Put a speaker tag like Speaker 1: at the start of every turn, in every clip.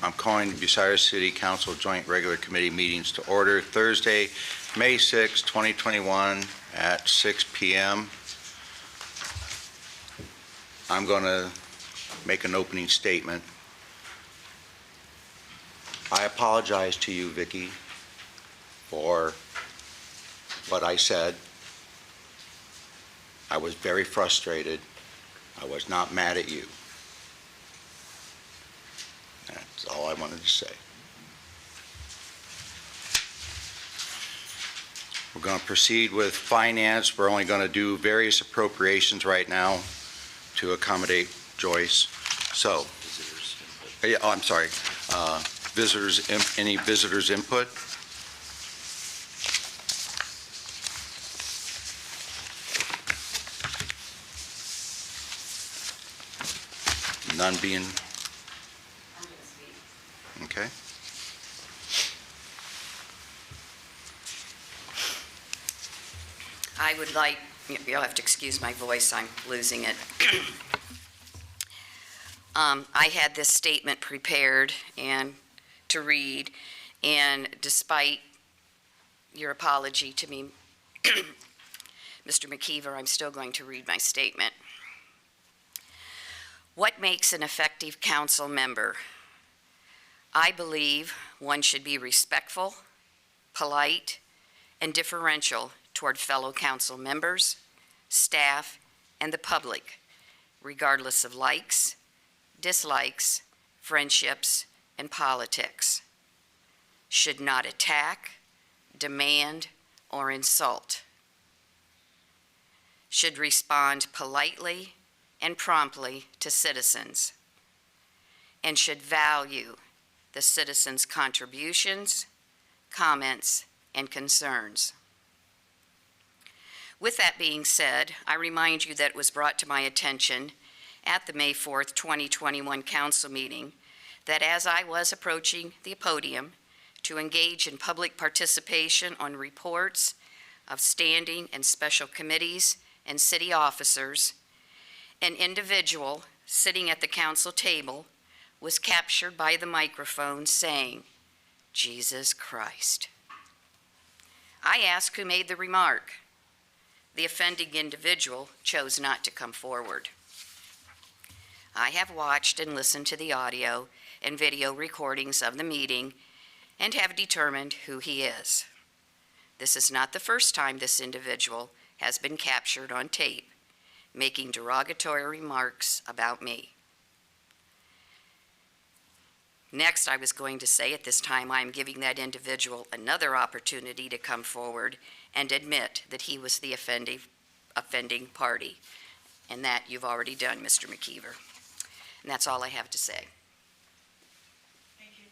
Speaker 1: I'm calling the Bucyrus City Council Joint Regular Committee meetings to order Thursday, May 6, 2021 at 6 p.m. I'm going to make an opening statement. I apologize to you, Vicki, for what I said. I was very frustrated. I was not mad at you. That's all I wanted to say. We're going to proceed with finance. We're only going to do various appropriations right now to accommodate Joyce. So, yeah, oh, I'm sorry. Any visitors' input? None being. Okay.
Speaker 2: I would like, you'll have to excuse my voice, I'm losing it. I had this statement prepared and to read, and despite your apology to me, Mr. McKeever, I'm still going to read my statement. What makes an effective council member? I believe one should be respectful, polite, and differential toward fellow council members, staff, and the public, regardless of likes, dislikes, friendships, and politics. Should not attack, demand, or insult. Should respond politely and promptly to citizens, and should value the citizens' contributions, comments, and concerns. With that being said, I remind you that it was brought to my attention at the May 4th, 2021 council meeting that as I was approaching the podium to engage in public participation on reports of standing and special committees and city officers, an individual sitting at the council table was captured by the microphone saying, "Jesus Christ." I asked who made the remark. The offending individual chose not to come forward. I have watched and listened to the audio and video recordings of the meeting and have determined who he is. This is not the first time this individual has been captured on tape, making derogatory remarks about me. Next, I was going to say at this time I am giving that individual another opportunity to come forward and admit that he was the offending party, and that you've already done, Mr. McKeever. And that's all I have to say.
Speaker 3: Thank you.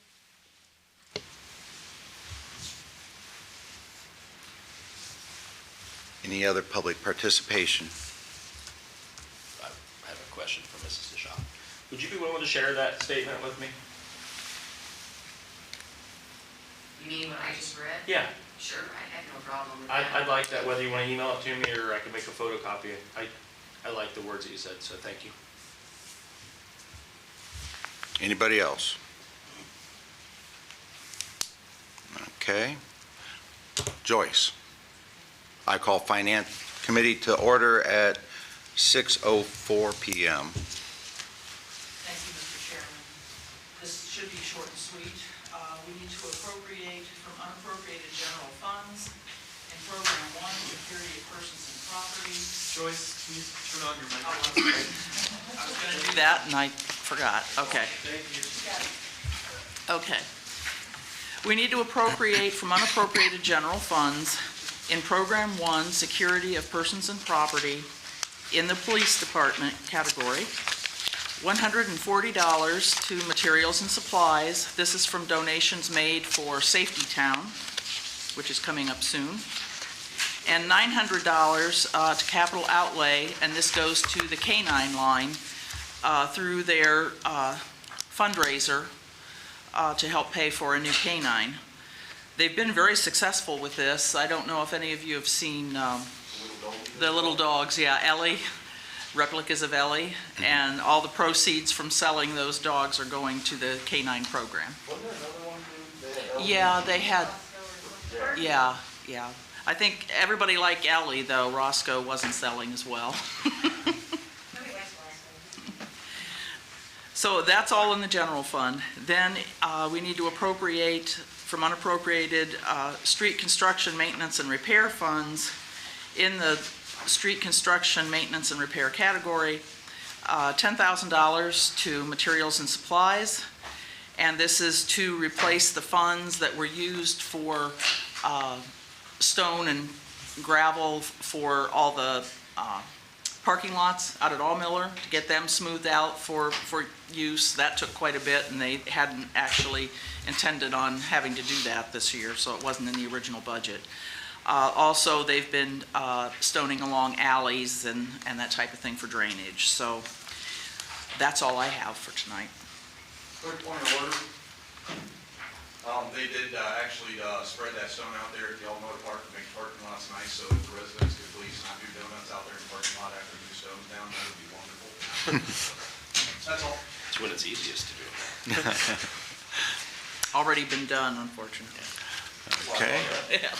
Speaker 1: Any other public participation?
Speaker 4: I have a question for Mrs. DeShaw. Would you be willing to share that statement with me?
Speaker 2: You mean what I just read?
Speaker 4: Yeah.
Speaker 2: Sure, I have no problem with that.
Speaker 4: I'd like that, whether you want to email it to me or I can make a photocopy. I like the words that you said, so thank you.
Speaker 1: Anybody else? Okay. Joyce. I call Finance Committee to order at 6:04 p.m.
Speaker 3: Thank you, Mr. Chairman. This should be short and sweet. We need to appropriate from unappropriated general funds in Program 1, Security of Persons and Property.
Speaker 5: Joyce, please turn on your
Speaker 3: Oh,
Speaker 5: microphone.
Speaker 3: I'm sorry. I was going to do that and I forgot. Okay.
Speaker 5: Thank you.
Speaker 3: Okay. We need to appropriate from unappropriated general funds in Program 1, Security of Persons and Property, in the Police Department category, $140 to materials and supplies. This is from donations made for Safety Town, which is coming up soon. And $900 to capital outlay, and this goes to the K-9 line through their fundraiser to help pay for a new K-9. They've been very successful with this. I don't know if any of you have seen the little dogs, yeah, Ellie. replicas of Ellie, and all the proceeds from selling those dogs are going to the K-9 program.
Speaker 6: Wasn't there another one too?
Speaker 3: Yeah, they had, yeah. I think everybody liked Ellie, though. Roscoe wasn't selling as well. So that's all in the general fund. Then we need to appropriate from unappropriated street construction, maintenance, and repair funds in the street construction, maintenance, and repair category, $10,000 to materials and supplies. And this is to replace the funds that were used for stone and gravel for all the parking lots out at Allmiller, to get them smoothed out for use. That took quite a bit, and they hadn't actually intended on having to do that this year, so it wasn't in the original budget. Also, they've been stoning along alleys and that type of thing for drainage. So that's all I have for tonight.
Speaker 6: Quick point of order. They did actually spread that stone out there at the Almoda Park to make parking lots nice, so if the residents could please not do donuts out there in the parking lot after the stone's down, that would be wonderful. That's all.
Speaker 4: It's when it's easiest to do.
Speaker 3: Already been done, unfortunately.
Speaker 1: Okay.
Speaker 3: Yeah.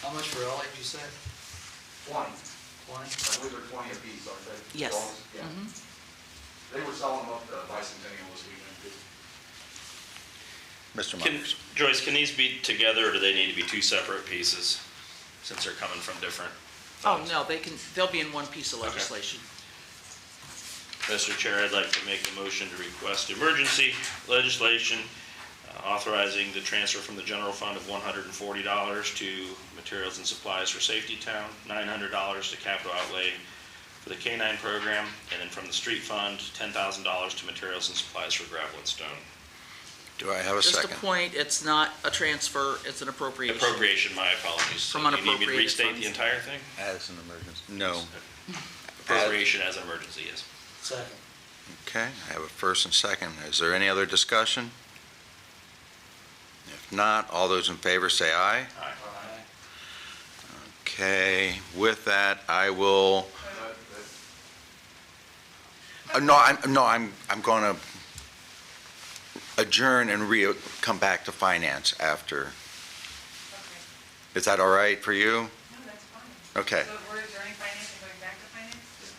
Speaker 7: How much for Ellie, you said?
Speaker 6: 20.
Speaker 7: 20?
Speaker 6: I believe they're 20 apiece, aren't they?
Speaker 3: Yes.
Speaker 6: Dogs? Yeah. They were selling them up to Bicentennial this weekend too.
Speaker 1: Mr.
Speaker 4: Can,
Speaker 1: Myers.
Speaker 4: Joyce, can these be together, or do they need to be two separate pieces, since they're coming from different
Speaker 3: Oh,
Speaker 4: funds?
Speaker 3: no, they'll be in one piece of
Speaker 4: Okay.
Speaker 3: legislation.
Speaker 4: Mr. Chair, I'd like to make a motion to request emergency legislation authorizing the transfer from the general fund of $140 to materials and supplies for Safety Town, $900 to capital outlay for the K-9 program, and then from the street fund, $10,000 to materials and supplies for gravel and stone.
Speaker 1: Do I have a
Speaker 3: Just
Speaker 1: second?
Speaker 3: a point, it's not a transfer, it's an appropriation.
Speaker 4: Appropriation, my apologies.
Speaker 3: From
Speaker 4: Do you need me to
Speaker 3: unappropriated
Speaker 4: restate
Speaker 3: funds.
Speaker 4: the entire thing?
Speaker 1: As an emergency? No.
Speaker 4: Appropriation as an emergency, yes.
Speaker 7: Second.
Speaker 1: Okay, I have a first and second. Is there any other discussion? If not, all those in favor say aye.
Speaker 4: Aye.
Speaker 1: Okay, with that, I will,
Speaker 6: That-
Speaker 1: I'm going to adjourn and come back to finance after. Is that all right for you?
Speaker 8: No, that's fine.
Speaker 1: Okay.
Speaker 8: So we're adjourning finance and going back to finance?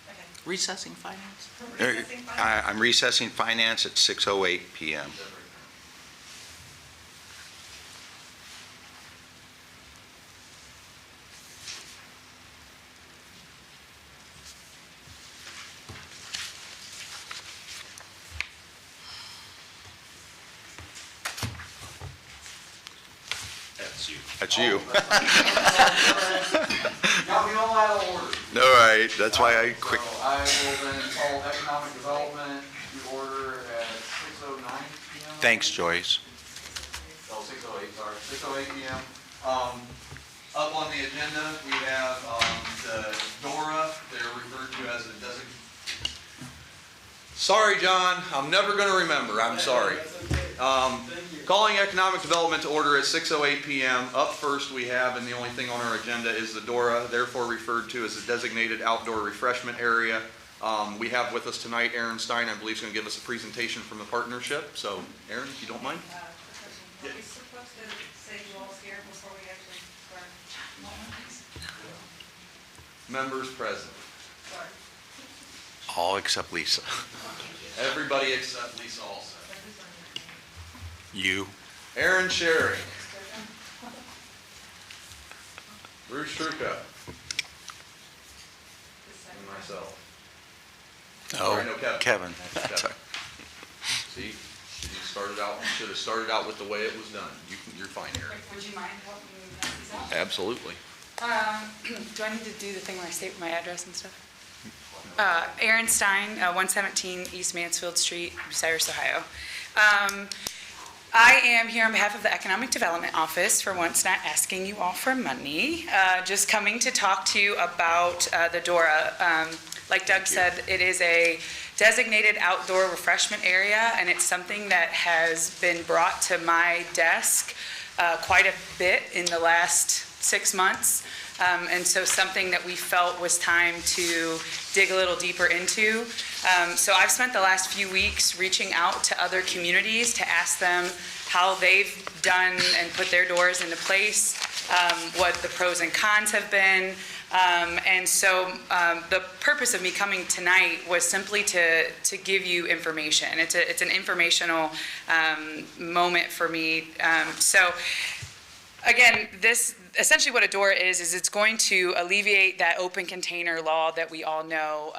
Speaker 8: Okay.
Speaker 3: Recessing finance?
Speaker 8: Recessing finance?
Speaker 1: I'm recessing finance at 6:08 PM.
Speaker 4: That's you.
Speaker 1: That's you.
Speaker 6: Got me all out of order.
Speaker 1: All right, that's why I quick,
Speaker 6: So I will then call economic development to order at 6:09 PM.
Speaker 1: thanks, Joyce.
Speaker 6: Oh, 6:08, sorry, 6:08 PM. Up on the agenda, we have the D.O.R.A. They're referred to as a designated. Sorry, John, I'm never going to remember, I'm sorry. Calling economic development to order at 6:08 PM. Up first, we have, and the only thing on our agenda is the D.O.R.A., therefore referred to as the designated outdoor refreshment area. We have with us tonight Aaron Stein, I believe is going to give us a presentation from the partnership. So, Aaron, if you don't mind.
Speaker 8: Are we supposed to say you all here before we actually start?
Speaker 6: Members present.
Speaker 8: Sorry.
Speaker 1: All except Lisa.
Speaker 6: Everybody except Lisa also.
Speaker 1: You.
Speaker 6: Aaron Sherry. Bruce Truca. And myself. Sorry, no,
Speaker 1: Oh,
Speaker 6: Kevin.
Speaker 1: Kevin.
Speaker 6: Kevin. See, should have started out with the way it was done. You're fine, Aaron.
Speaker 8: Would you mind helping me mess these up?
Speaker 6: Absolutely.
Speaker 9: Do I need to do the thing where I state my address and stuff? Aaron Stein, 117 East Mansfield Street, Bucyrus, Ohio. I am here on behalf of the Economic Development Office, for once not asking you all for money, just coming to talk to you about the D.O.R.A. Like Doug said, it is a designated outdoor refreshment area, and it's something that has been brought to my desk quite a bit in the last 6 months. And so something that we felt was time to dig a little deeper into. So I've spent the last few weeks reaching out to other communities to ask them how they've done and put their doors into place, what the pros and cons have been. And so the purpose of me coming tonight was simply to give you information. It's an informational moment for me. So again, this essentially what a DORA is it's going to alleviate that open container law that we all know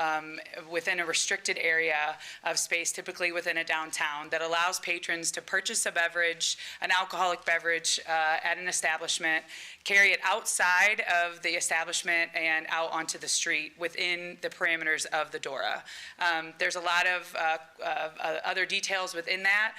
Speaker 9: within a restricted area of space, typically within a downtown, that allows patrons to purchase a beverage, an alcoholic beverage at an establishment, carry it outside of the establishment and out onto the street within the parameters of the DORA. There's a lot of other details within that,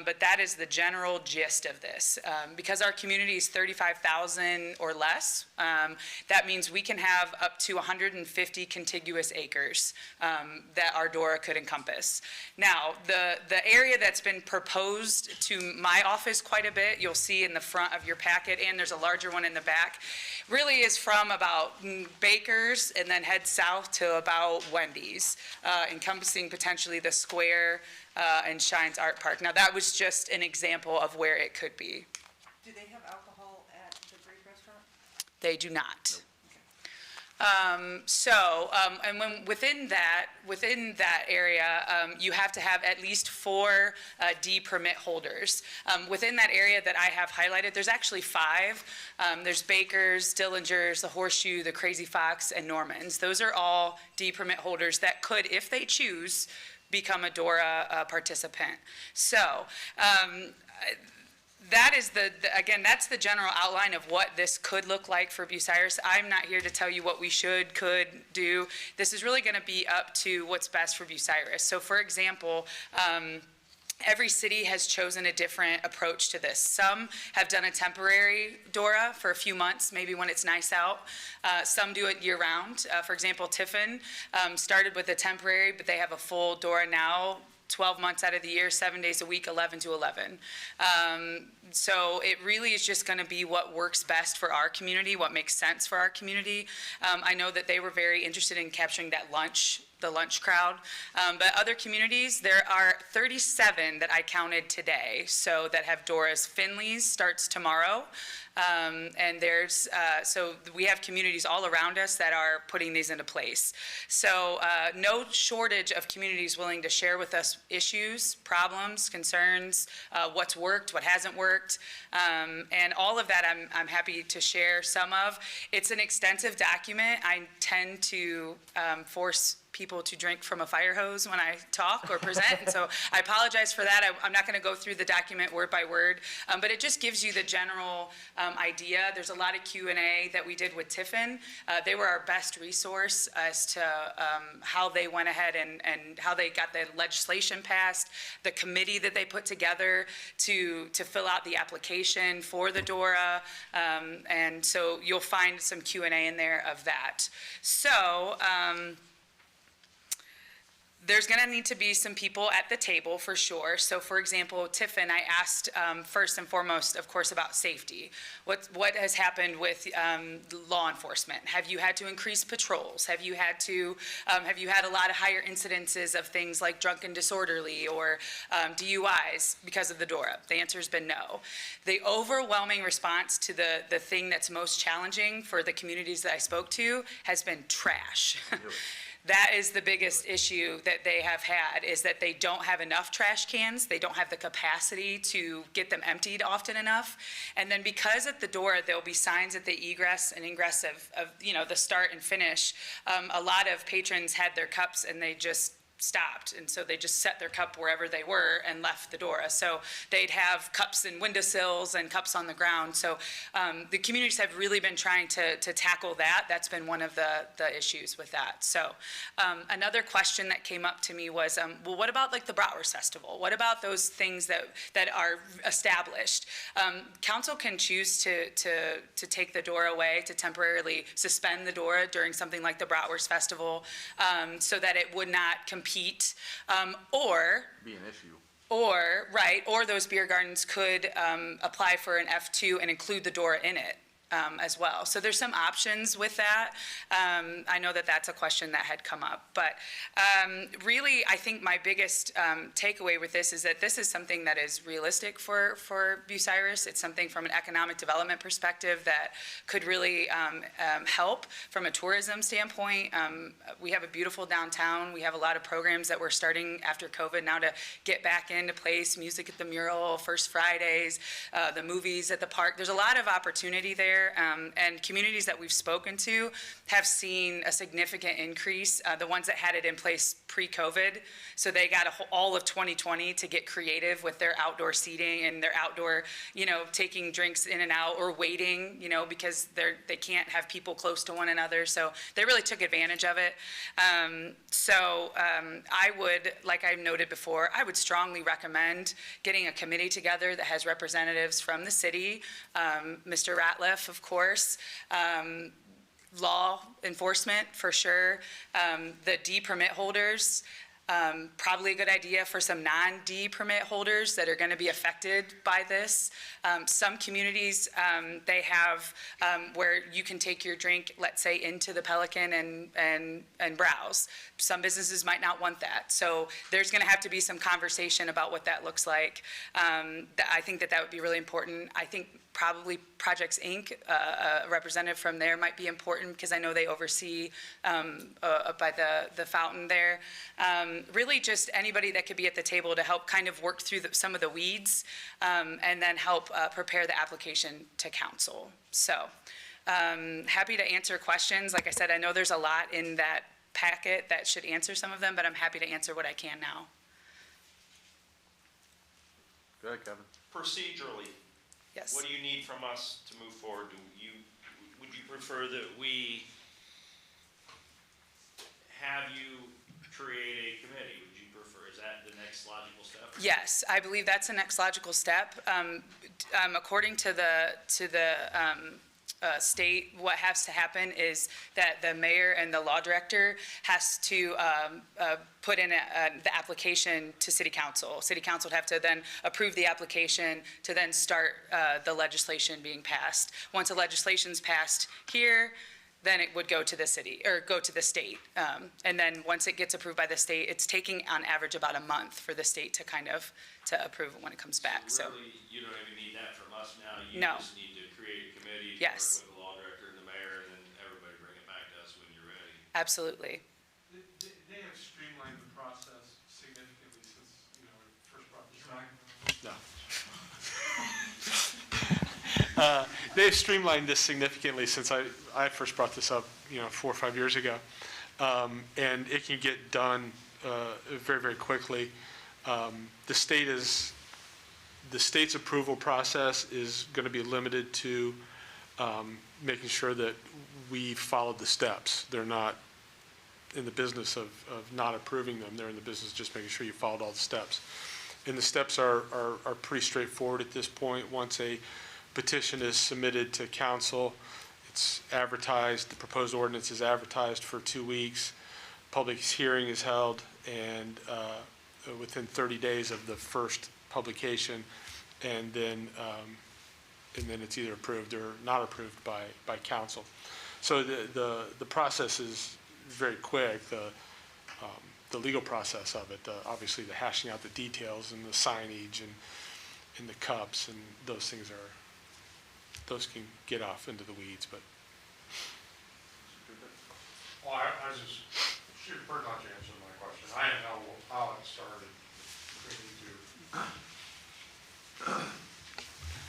Speaker 9: but that is the general gist of this. Because our community is 35,000 or less, that means we can have up to 150 contiguous acres that our DORA could encompass. Now, the area that's been proposed to my office quite a bit, you'll see in the front of your packet, and there's a larger one in the back, really is from about Baker's and then head south to about Wendy's, encompassing potentially the square and Shines Art Park. Now, that was just an example of where it could be.
Speaker 8: Do they have alcohol at the Greek restaurant?
Speaker 9: They do not. And when within that area, you have to have at least 4 D permit holders. Within that area that I have highlighted, there's actually 5. There's Baker's, Dillinger's, the Horseshoe, the Crazy Fox, and Norman's. Those are all D permit holders that could, if they choose, become a DORA participant. So, that is again, that's the general outline of what this could look like for Bucyrus. I'm not here to tell you what we could do. This is really gonna be up to what's best for Bucyrus. So for example, every city has chosen a different approach to this. Some have done a temporary DORA for a few months, maybe when it's nice out. Some do it year-round. For example, Tiffin started with a temporary, but they have a full DORA now, 12 months out of the year, 7 days a week, 11 to 11. So it really is just going to be what works best for our community, what makes sense for our community. I know that they were very interested in capturing that the lunch crowd. But other communities, there are 37 that I counted today, so that have DORAs. Finley's starts tomorrow. And so we have communities all around us that are putting these into place. So no shortage of communities willing to share with us issues, problems, concerns, what's worked, what hasn't worked. And all of that I'm happy to share some of. It's an extensive document. I tend to force people to drink from a fire hose when I talk or present, and so I apologize for that. I'm not going to go through the document word by word, but it just gives you the general idea. There's a lot of Q&A that we did with Tiffin. They were our best resource as to how they went ahead and how they got the legislation passed, the committee that they put together to fill out the application for the DORA, and so you'll find some Q&A in there of that. So, there's going to need to be some people at the table for sure. So for example, Tiffin, I asked first and foremost, of course, about safety. What has happened with law enforcement? Have you had to increase patrols? Have you had a lot of higher incidences of things like drunk and disorderly or DUIs because of the DORA? The answer has been no. The overwhelming response to the thing that's most challenging for the communities that I spoke to has been trash. That is the biggest issue that they have had, is that they don't have enough trash cans. They don't have the capacity to get them emptied often enough. And then because at the door, there'll be signs at the egress and ingress of the start and finish, a lot of patrons had their cups and they just stopped, and so they just set their cup wherever they were and left the DORA. So they'd have cups in windowsills and cups on the ground. So the communities have really been trying to tackle that. That's been one of the issues with that. So another question that came up to me was, well, what about like the Bratwurst Festival? What about those things that are established? Council can choose to take the DORA away, to temporarily suspend the DORA during something like the Bratwurst Festival, so that it would not compete, or
Speaker 6: Be an issue.
Speaker 9: or those beer gardens could apply for an F2 and include the DORA in it. as well. So there's some options with that. I know that that's a question that had come up. But really, I think my biggest takeaway with this is that this is something that is realistic for Bucyrus. It's something from an economic development perspective that could really help from a tourism standpoint. We have a beautiful downtown. We have a lot of programs that we're starting after COVID now to get back into place. Music at the Mural, First Fridays, the movies at the park. There's a lot of opportunity there. And communities that we've spoken to have seen a significant increase, the ones that had it in place pre-COVID. So they got all of 2020 to get creative with their outdoor seating and their outdoor, taking drinks in and out or waiting, because they can't have people close to one another. So they really took advantage of it. I would, like I noted before, I would strongly recommend getting a committee together that has representatives from the city, Mr. Ratliff, of course, law enforcement for sure, the D permit holders, probably a good idea for some non-D permit holders that are going to be affected by this. Some communities, they have where you can take your drink, let's say, into the Pelican and browse. Some businesses might not want that. So there's going to have to be some conversation about what that looks like. I think that would be really important. I think probably Projects Inc., a representative from there might be important because I know they oversee up by the fountain there. Really just anybody that could be at the table to help kind of work through some of the weeds and then help prepare the application to council. So happy to answer questions. Like I said, I know there's a lot in that packet that should answer some of them, but I'm happy to answer what I can now.
Speaker 6: Go ahead, Kevin.
Speaker 4: Procedurally,
Speaker 9: Yes.
Speaker 4: what do you need from us to move forward? Would you prefer that we have you create a committee? Would you prefer, is that the next logical step?
Speaker 9: Yes, I believe that's the next logical step. According to the state, what has to happen is that the mayor and the law director has to put in the application to city council. City council would have to then approve the application to then start the legislation being passed. Once the legislation's passed here, then it would go to the city, or go to the state. And then once it gets approved by the state, it's taking on average about a month for the state to to approve it when it comes back.
Speaker 4: So really, you don't even need that from us now. You
Speaker 9: No.
Speaker 4: just need to create a committee,
Speaker 9: Yes.
Speaker 4: work with the law director and the mayor, and then everybody bring it back to us when you're ready.
Speaker 9: Absolutely.
Speaker 5: They have streamlined the process significantly since, we first brought this up.
Speaker 10: No. They've streamlined this significantly since I first brought this up, 4 or 5 years ago. And it can get done very, very quickly. The state's approval process is going to be limited to making sure that we followed the steps. They're not in the business of not approving them. They're in the business of just making sure you followed all the steps. And the steps are pretty straightforward at this point. Once a petition is submitted to council, it's advertised, the proposed ordinance is advertised for 2 weeks, public hearing is held, and within 30 days of the first publication, and then it's either approved or not approved by council. So the process is very quick. The legal process of it, obviously the hashing out the details and the signage and the cups and those things can get off into the weeds, but.
Speaker 11: Well, I just, she pretty much answered my question. I didn't know how it started.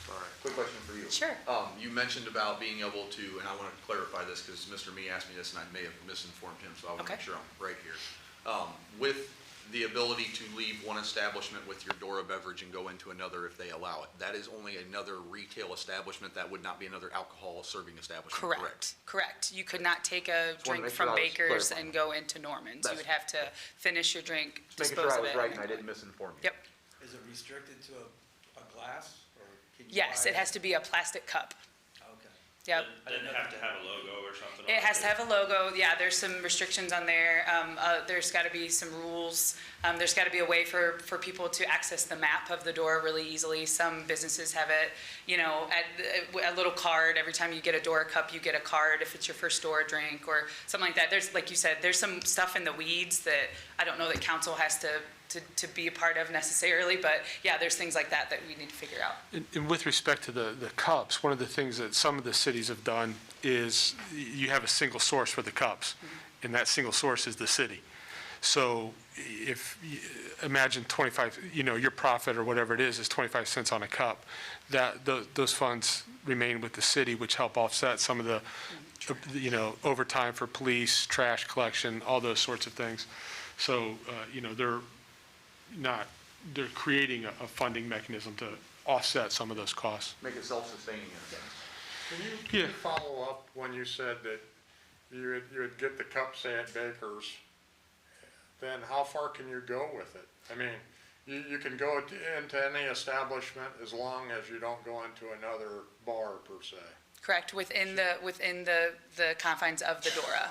Speaker 6: Sorry, quick question for you.
Speaker 9: Sure.
Speaker 6: You mentioned about being able to, and I want to clarify this because Mr. Mee asked me this and I may have misinformed him, so I want to
Speaker 9: Okay.
Speaker 6: make sure I'm right here. With the ability to leave one establishment with your D.O.R.A beverage and go into another if they allow it, that is only another retail establishment, that would not be another alcohol serving establishment, correct?
Speaker 9: Correct. You could not take a drink
Speaker 6: make sure
Speaker 9: from
Speaker 6: I was
Speaker 9: Baker's
Speaker 6: clarifying.
Speaker 9: and go into Norman's. You
Speaker 6: That's-
Speaker 9: would have to finish your drink,
Speaker 6: Just making
Speaker 9: dispose
Speaker 6: sure I
Speaker 9: of
Speaker 6: was
Speaker 9: it.
Speaker 6: right and I didn't misinform you.
Speaker 9: Yep.
Speaker 7: Is it restricted to a glass, or can you?
Speaker 9: Yes,
Speaker 7: buy
Speaker 9: it has to be a plastic cup.
Speaker 7: Okay.
Speaker 9: Yep.
Speaker 4: Doesn't it have to have a logo or something?
Speaker 9: It has to have a logo, yeah, there's some restrictions on there, there's gotta be some rules, there's gotta be a way for people to access the map of the door really easily. Some businesses have it, you know, a little card, every time you get a D.O.R.A cup, you get a card if it's your first D.O.R.A drink or something like that. There's, like you said, there's some stuff in the weeds that I don't know that council has to be a part of necessarily, but yeah, there's things like that we need to figure out.
Speaker 10: And with respect to the cups, one of the things that some of the cities have done is you have a single source for the cups, and that single source is the city. So if, imagine 25, you know, your profit or whatever it is 25 cents on a cup, those funds remain with the city, which help offset some of the, you know, overtime for police, trash collection, all those sorts of things. So, you know, they're creating a funding mechanism to offset some of those costs.
Speaker 6: Make it self-sustaining in a sense.
Speaker 11: Can you follow up when you said that you would get the cup, say, at Baker's? Then how far can you go with it? I mean, you can go into any establishment as long as you don't go into another bar per se.
Speaker 9: Correct, within the confines of the D.O.R.A.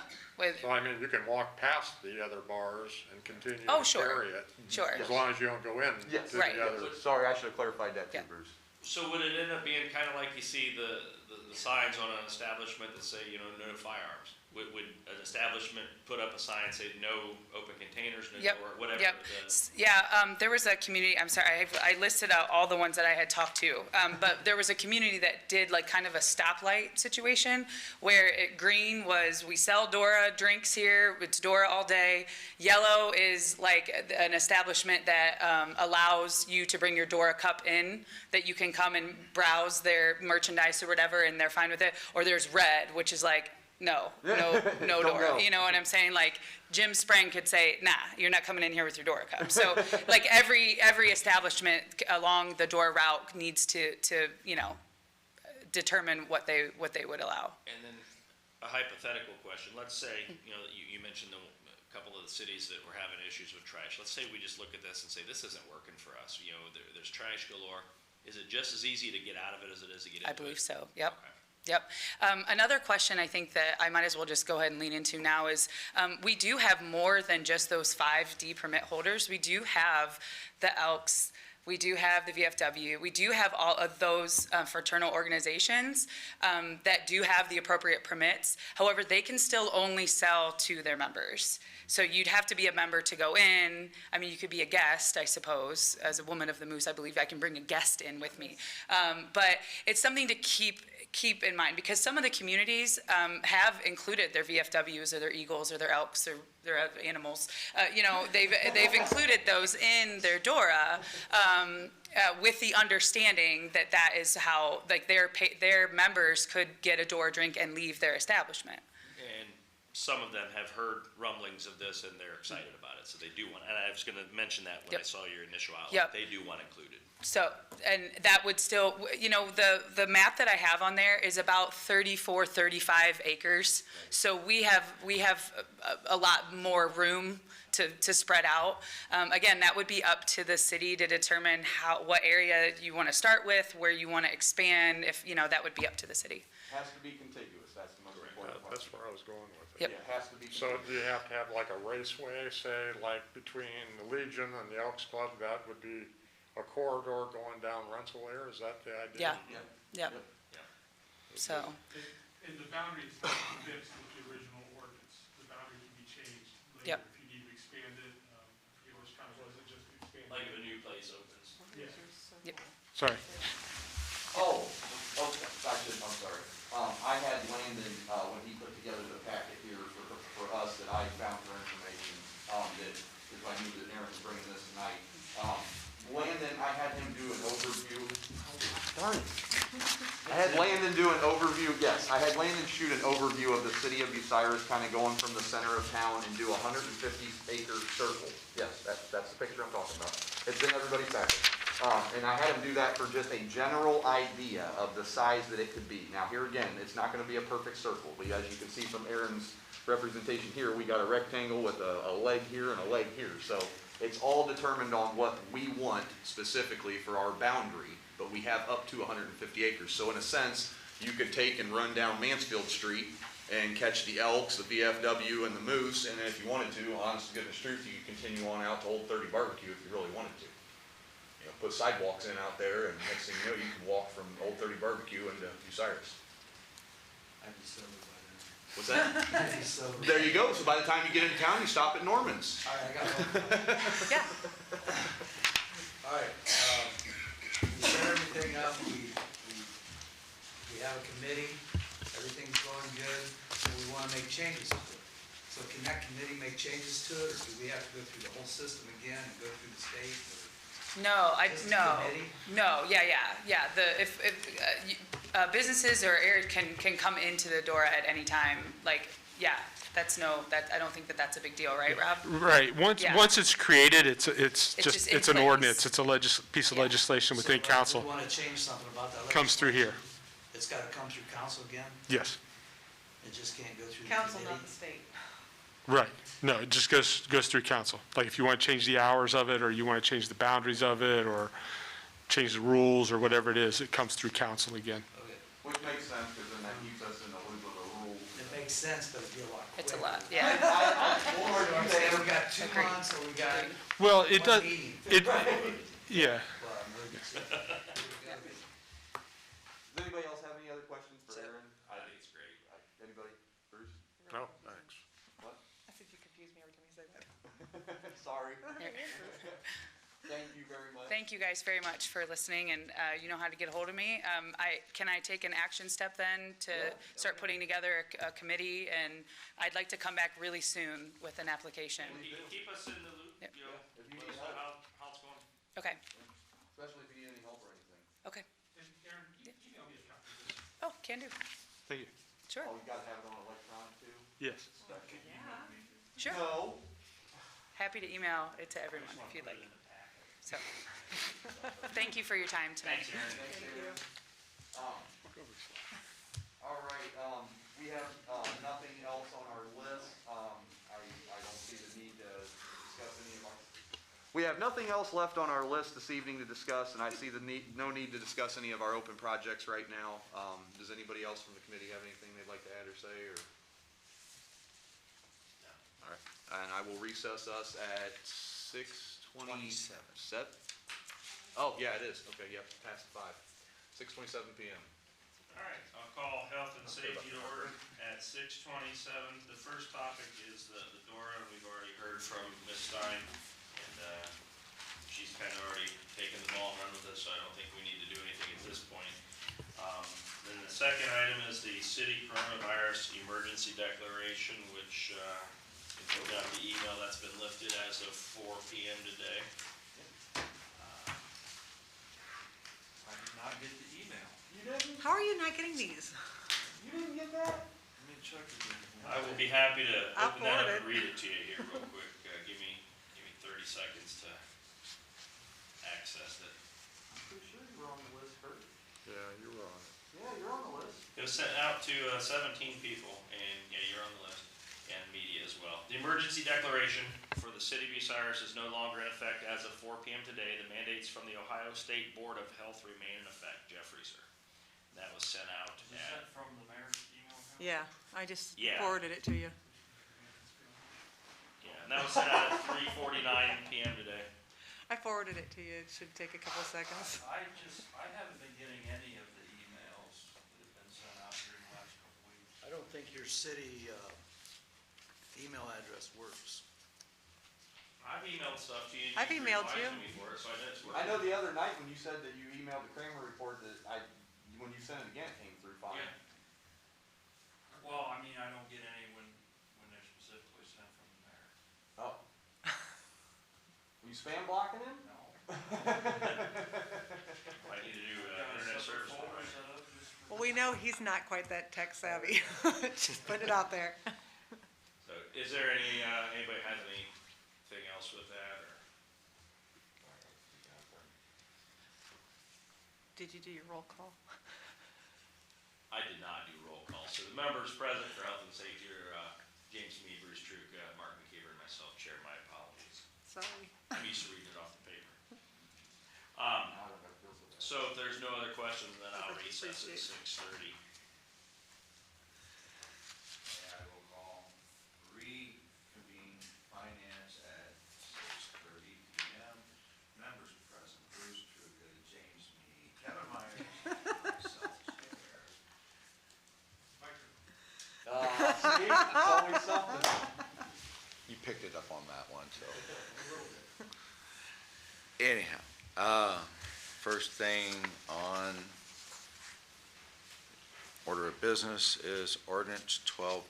Speaker 11: So I mean, you can walk past the other bars and continue
Speaker 9: Oh,
Speaker 11: to
Speaker 9: sure.
Speaker 11: carry it.
Speaker 9: Sure.
Speaker 11: As long as you don't go in
Speaker 6: Yes.
Speaker 11: to
Speaker 9: Right.
Speaker 11: the other.
Speaker 6: Sorry, I should have clarified that too,
Speaker 9: Yeah.
Speaker 6: Bruce.
Speaker 4: So would it end up being kind of like you see the signs on an establishment that say, you know, no firearms? Would an establishment put up a sign say no open containers, no
Speaker 9: Yep,
Speaker 4: door, whatever?
Speaker 9: yep. Yeah, there was a community, I'm sorry, I listed out all the ones that I had talked to, but there was a community that did like kind of a stoplight situation where green was, we sell D.O.R.A drinks here, it's D.O.R.A all day. Yellow is like an establishment that allows you to bring your D.O.R.A cup in, that you can come and browse their merchandise or whatever, and they're fine with it. Or there's red, which is like, no
Speaker 6: Don't
Speaker 9: D.O.R.A.
Speaker 6: go.
Speaker 9: You know what I'm saying? Like Jim Sprang could say, nah, you're not coming in here with your D.O.R.A cup. So like every establishment along the D.O.R.A route needs to you know, determine what they would allow.
Speaker 4: And then a hypothetical question. Let's say, you know, you mentioned a couple of the cities that were having issues with trash. Let's say we just look at this and say, this isn't working for us. You know, there's trash galore. Is it just as easy to get out of it as it is to get into it?
Speaker 9: I believe so, yep.
Speaker 4: Okay.
Speaker 9: Yep. Another question I think that I might as well just go ahead and lean into now is we do have more than just those 5D permit holders. We do have the Elks, we do have the VFW, we do have all of those fraternal organizations that do have the appropriate permits. However, they can still only sell to their members. So you'd have to be a member to go in. I mean, you could be a guest, I suppose. As a woman of the moose, I believe I can bring a guest in with me. But it's something to keep in mind, because some of the communities have included their VFWs or their Eagles or their Elks or their animals. You know, they've included those in their D.O.R.A. With the understanding that that is how, like, their members could get a D.O.R.A drink and leave their establishment.
Speaker 4: And some of them have heard rumblings of this and they're excited about it, so they do want, and I was gonna mention that when I
Speaker 9: Yep.
Speaker 4: saw your initial outline.
Speaker 9: Yep.
Speaker 4: They do want included.
Speaker 9: So, and that would still, you know, the map that I have on there is about 34, 35 acres. So we have a lot more room to spread out. Again, that would be up to the city to determine what area you want to start with, where you want to expand, if, you know, that would be up to the city.
Speaker 6: Has to be contiguous, that's the most important part.
Speaker 11: That's where I was going with it.
Speaker 9: Yep.
Speaker 6: Yeah, it has to be.
Speaker 11: So do you have to have like a raceway, say, like between the Legion and the Elks Club, that would be a corridor going down Rensselaer, is that the idea?
Speaker 9: Yeah.
Speaker 6: Yeah.
Speaker 9: Yep. So,
Speaker 5: And the boundary is not fixed with the original ordinance. The boundary can be changed later
Speaker 9: Yep.
Speaker 5: if you need to expand it. I forget which kind was it, just expand it.
Speaker 4: Like if a new place opens.
Speaker 5: Yeah.
Speaker 10: Sorry.
Speaker 6: Oh, okay, I'm sorry. I had Landon, when he put together the packet here for us that I found for information, that, if I knew that Aaron was bringing this tonight. Landon, I had him do an overview. Darn it. I had Landon do an overview, yes, I had Landon shoot an overview of the city of Bucyrus, kind of going from the center of town and do a 150-acre circle. Yes, that's the picture I'm talking about. It's in everybody's packet. And I had him do that for just a general idea of the size that it could be. Now, here again, it's not going to be a perfect circle. But as you can see from Aaron's representation here, we got a rectangle with a leg here and a leg here. So it's all determined on what we want specifically for our boundary, but we have up to 150 acres. So in a sense, you could take and run down Mansfield Street and catch the Elks, the VFW, and the Moose, and then if you wanted to, honest to goodness truth, you could continue on out to Old 30 Barbecue if you really wanted to. You know, put sidewalks in out there, and next thing you know, you can walk from Old 30 Barbecue into Bucyrus.
Speaker 7: I'd be sober by then.
Speaker 6: What's that?
Speaker 7: I'd be sober.
Speaker 6: There you go. So by the time you get into town, you stop at Norman's.
Speaker 7: All right, I got one.
Speaker 9: Yeah.
Speaker 7: All right, we set everything up, we have a committee, everything's going good, so we want to make changes to it. So can that committee make changes to it, or do we have to go through the whole system again and go through the state?
Speaker 9: No,
Speaker 7: Just the
Speaker 9: no,
Speaker 7: committee?
Speaker 9: no, yeah. Businesses or areas can come into the DORA at any time, like, yeah, I don't think that's a big deal, right, Rob?
Speaker 10: Right,
Speaker 9: Yeah.
Speaker 10: once it's created, it's
Speaker 9: just
Speaker 10: just,
Speaker 9: in
Speaker 10: it's an
Speaker 9: place.
Speaker 10: ordinance, it's a piece of
Speaker 9: Yeah.
Speaker 10: legislation
Speaker 7: So
Speaker 10: within
Speaker 7: if
Speaker 10: council.
Speaker 7: we want to change something about that
Speaker 10: Comes through here.
Speaker 7: legislation, it's got to come through council again?
Speaker 10: Yes,
Speaker 7: It just can't go through the
Speaker 8: Council,
Speaker 7: committee?
Speaker 8: not the state.
Speaker 10: right. No, it just goes through council. Like if you want to change the hours of it, or you want to change the boundaries of it, or change the rules, or whatever it is, it comes through council again.
Speaker 7: Okay,
Speaker 6: Which makes sense, because then that keeps us in the loop of the rules.
Speaker 7: it makes sense, but it'd be a lot quicker.
Speaker 9: It's a lot, yeah.
Speaker 7: Or do I say we got 2
Speaker 9: Agreed.
Speaker 7: months, or we got
Speaker 10: Well, it does,
Speaker 7: one meeting?
Speaker 10: it, yeah.
Speaker 7: Well, emergency.
Speaker 6: Does anybody else have any other questions for Aaron?
Speaker 4: I think it's great.
Speaker 6: Anybody? Bruce?
Speaker 10: No, thanks.
Speaker 6: What?
Speaker 9: I think you confuse me every time you say that.
Speaker 6: Sorry. Thank you very much.
Speaker 9: Thank you guys very much for listening, and you know how to get a hold of me. Can I take an action step then to start putting together a committee? And I'd like to come back really soon with an application.
Speaker 4: Keep us in the loop,
Speaker 9: Yep.
Speaker 4: you know,
Speaker 6: If you
Speaker 4: let
Speaker 6: need
Speaker 4: us know
Speaker 6: help,
Speaker 4: how it's going.
Speaker 9: Okay,
Speaker 6: especially if you need any help or anything.
Speaker 9: okay.
Speaker 5: And Aaron, email me a copy of this.
Speaker 9: Oh, can do.
Speaker 10: Thank you.
Speaker 9: Sure,
Speaker 6: Oh, you gotta have it on electronic too?
Speaker 10: Yes.
Speaker 9: sure.
Speaker 6: No.
Speaker 9: Happy to email it to everyone if you'd like. So, thank you for your time tonight.
Speaker 6: Thank you. All right, we have, nothing else on our list. I don't see the need to discuss any of our. We have nothing else left on our list this evening to discuss, and I see no need to discuss any of our open projects right now. Does anybody else from the committee have anything they'd like to add or say, or? No. All right, and I will recess us at 6:27. Oh, yeah, it is. Okay, yep, past 5. 6:27 PM.
Speaker 4: All right, I'll call health and safety to order at 6:27. The first topic is the D.O.R.A, and we've already heard from Ms. Stein, and she's kind of already taken the ball and run with us, so I don't think we need to do anything at this point. Then the second item is the city coronavirus emergency declaration, which, if you got the email, that's been lifted as of 4 PM today.
Speaker 7: I did not get the email.
Speaker 6: You didn't?
Speaker 8: How are you not getting these?
Speaker 6: You didn't get that?
Speaker 7: Let me check again.
Speaker 4: I will be happy to
Speaker 8: I'll
Speaker 4: open that up
Speaker 8: forward
Speaker 4: and
Speaker 8: it.
Speaker 4: read it to you here real quick. Give me 30 seconds to access it.
Speaker 6: Pretty sure you were on the list, Kurt.
Speaker 10: Yeah, you're on.
Speaker 6: Yeah, you're on the list.
Speaker 4: It was sent out to 17 people, and yeah, you're on the list, and media as well. The emergency declaration for the city of Bucyrus is no longer in effect as of 4 PM today. The mandates from the Ohio State Board of Health remain in effect. Jeff Reeser. That was sent out
Speaker 7: Is
Speaker 4: at,
Speaker 7: that from the mayor's email account?
Speaker 8: Yeah, I just
Speaker 4: Yeah.
Speaker 8: forwarded it to you.
Speaker 4: yeah, and that was sent out at 3:49 PM today.
Speaker 8: I forwarded it to you. It should take a couple seconds.
Speaker 7: I haven't been getting any of the emails that have been sent out during the last couple weeks. I don't think your city, email address works.
Speaker 4: I've emailed stuff to you.
Speaker 8: I've
Speaker 4: You've
Speaker 8: emailed
Speaker 4: replied
Speaker 8: you.
Speaker 4: to me for it, so I know it's
Speaker 6: I
Speaker 4: working.
Speaker 6: know the other night when you said that you emailed the Kramer report that when you sent it again, it came through fine.
Speaker 4: Yeah.
Speaker 7: Well, I mean, I don't get any when they're specifically sent from the mayor.
Speaker 6: Oh. Were you spam blocking him?
Speaker 7: No.
Speaker 4: I need to do internet service.
Speaker 8: Well, we know he's not quite that tech savvy. Just put it out there.
Speaker 4: So is there anybody has anything else with that, or?
Speaker 8: Did you do your roll call?
Speaker 4: I did not do roll call. So the members present for health and safety are James Mead, Bruce Truk, Mark McKeever, and myself. Chair, my apologies.
Speaker 8: Sorry.
Speaker 4: I'm used to reading it off the paper.
Speaker 6: I don't know if it feels so bad.
Speaker 4: So if there's no other questions, then I'll
Speaker 8: Perfect,
Speaker 4: recess at
Speaker 8: appreciate it.
Speaker 4: 6:30.
Speaker 1: up on that one, so. Anyhow, first thing on order of business is ordinance 12-2021.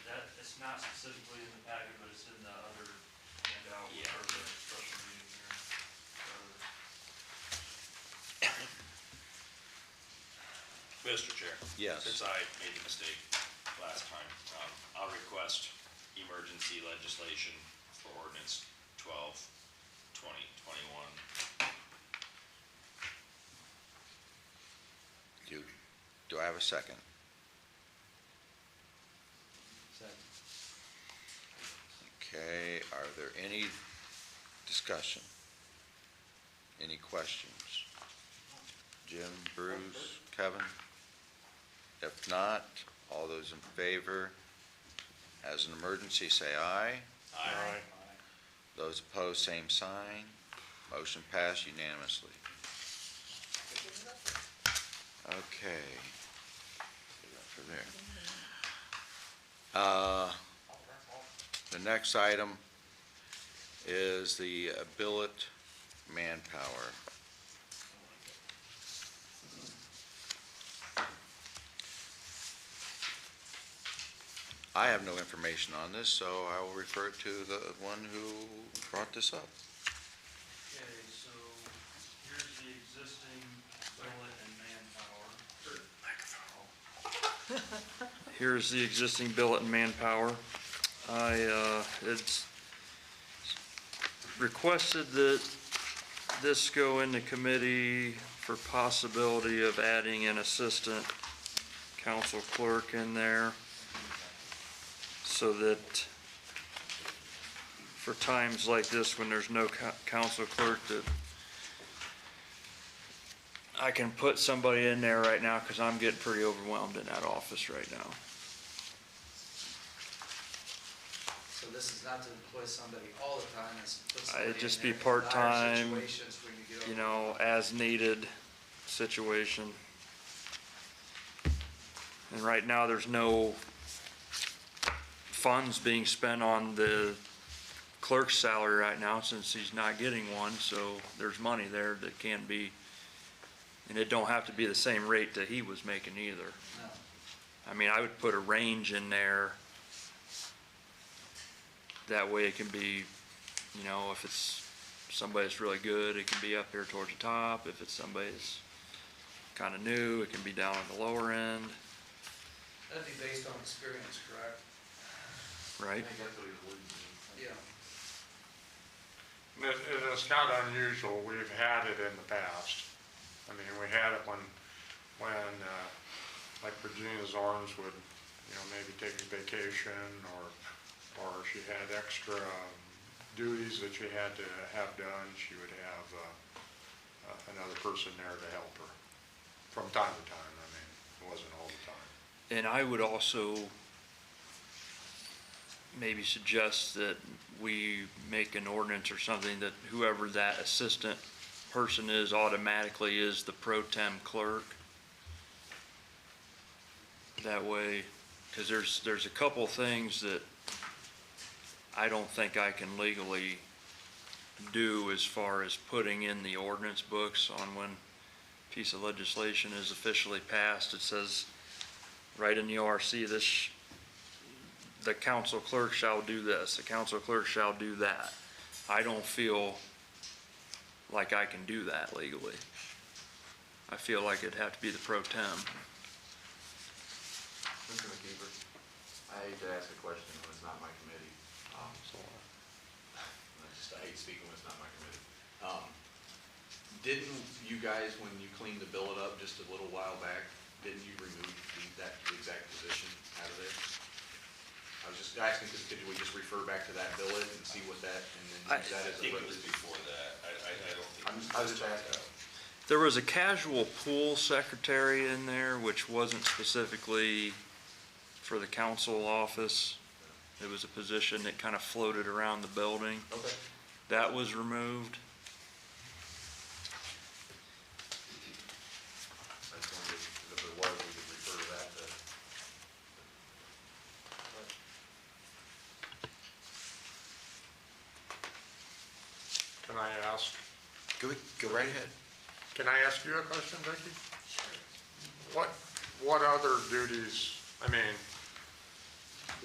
Speaker 12: That, it's not specifically in the packet, but it's in the other handout for the special meeting here.
Speaker 4: Mr. Chair?
Speaker 1: Yes.
Speaker 4: Since I made a mistake last time, I'll request emergency legislation for ordinance 12-2021.
Speaker 1: Do I have a second? Okay, are there any discussion? Any questions? Jim, Bruce, Kevin? If not, all those in favor, as an emergency, say aye.
Speaker 4: Aye.
Speaker 1: Those opposed, same sign. Motion passed unanimously. Okay. Put that for there. The next item is the Billet Manpower. I have no information on this, so I will refer to the one who brought this up.
Speaker 12: Okay, so here's the existing Billet and Manpower. Here's the existing Billet and Manpower. It's requested that this go into committee for possibility of adding an assistant council clerk in there, so that for times like this when there's no council clerk, that I can put somebody in there right now, because I'm getting pretty overwhelmed in that office right now.
Speaker 7: So this is not to employ somebody all the time, it's to put somebody
Speaker 12: It'd
Speaker 7: in
Speaker 12: just
Speaker 7: there
Speaker 12: be
Speaker 7: in dire
Speaker 12: part-time,
Speaker 7: situations when you get
Speaker 12: you
Speaker 7: overwhelmed.
Speaker 12: know, as needed situation. And right now, there's no funds being spent on the clerk's salary right now, since he's not getting one, so there's money there that can be, and it don't have to be the same rate that he was making either.
Speaker 7: No.
Speaker 12: I mean, I would put a range in there. That way it can be, you know, if it's somebody that's really good, it can be up here towards the top. If it's somebody that's kind of new, it can be down on the lower end,
Speaker 7: That'd be based on experience, correct?
Speaker 12: right?
Speaker 7: Yeah.
Speaker 11: It's kind of unusual, we've had it in the past. I mean, we had it when like Virginia's Arms would, you know, maybe take a vacation, or she had extra duties that she had to have done, she would have another person there to help her from time to time. I mean, it wasn't all the time.
Speaker 12: And I would also maybe suggest that we make an ordinance or something that whoever that assistant person is automatically is the pro tem clerk. That way, because there's a couple things that I don't think I can legally do as far as putting in the ordinance books on when a piece of legislation is officially passed. It says right in the O.R.C. this, the council clerk shall do this, the council clerk shall do that. I don't feel like I can do that legally. I feel like it'd have to be the pro tem.
Speaker 13: Mr. McKeever, I hate to ask a question when it's not my committee. I hate speaking when it's not my committee. Didn't you guys, when you cleaned the billet up just a little while back, didn't you remove that exact position out of there? I was just asking, because could we just refer back to that billet and see what that, and then use that
Speaker 4: I
Speaker 13: as a...
Speaker 4: think it was before that. I don't think.
Speaker 13: I was just asking.
Speaker 12: There was a casual pool secretary in there, which wasn't specifically for the council office. It was a position that kind of floated around the building.
Speaker 13: Okay.
Speaker 12: That was removed.
Speaker 13: I just wondered if it was, we could refer to that to...
Speaker 11: Can I ask,
Speaker 1: Go right ahead.
Speaker 11: can I ask you a question, Vicki? What other duties, I mean,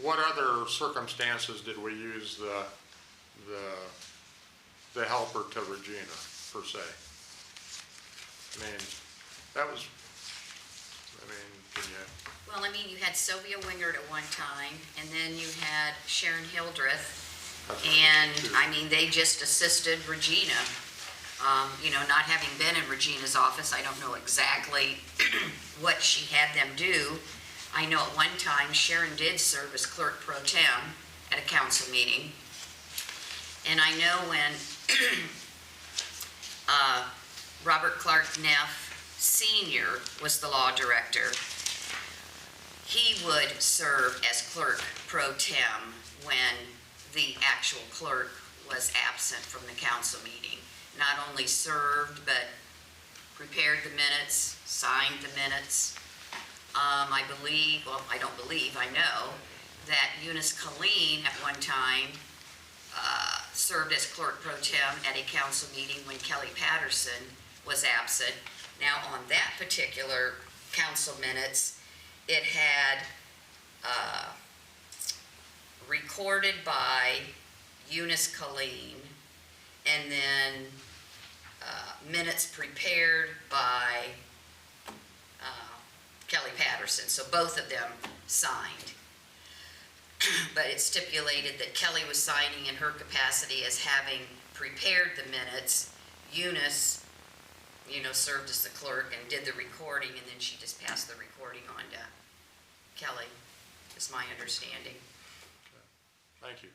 Speaker 11: what other circumstances did we use the helper to Regina, per se? I mean, that was, can you?
Speaker 2: Well, I mean, you had Sylvia Wingert at one time, and then you had Sharon Hildreth,
Speaker 11: That's what
Speaker 2: and,
Speaker 11: too.
Speaker 2: I mean, they just assisted Regina. Not having been in Regina's office, I don't know exactly what she had them do. I know at one time Sharon did serve as clerk pro tem at a council meeting. And I know when Robert Clark Neff Sr. was the law director, he would serve as clerk pro tem when the actual clerk was absent from the council meeting. Not only served, but prepared the minutes, signed the minutes. I believe, well, I don't believe, I know, that Eunice Colleen at one time served as clerk pro tem at a council meeting when Kelly Patterson was absent. Now, on that particular council minutes, it had recorded by Eunice Colleen, and then minutes prepared by Kelly Patterson. So both of them signed. But it stipulated that Kelly was signing in her capacity as having prepared the minutes. Eunice, served as the clerk and did the recording, and then she just passed the recording on to Kelly, is my understanding.
Speaker 11: Thank you.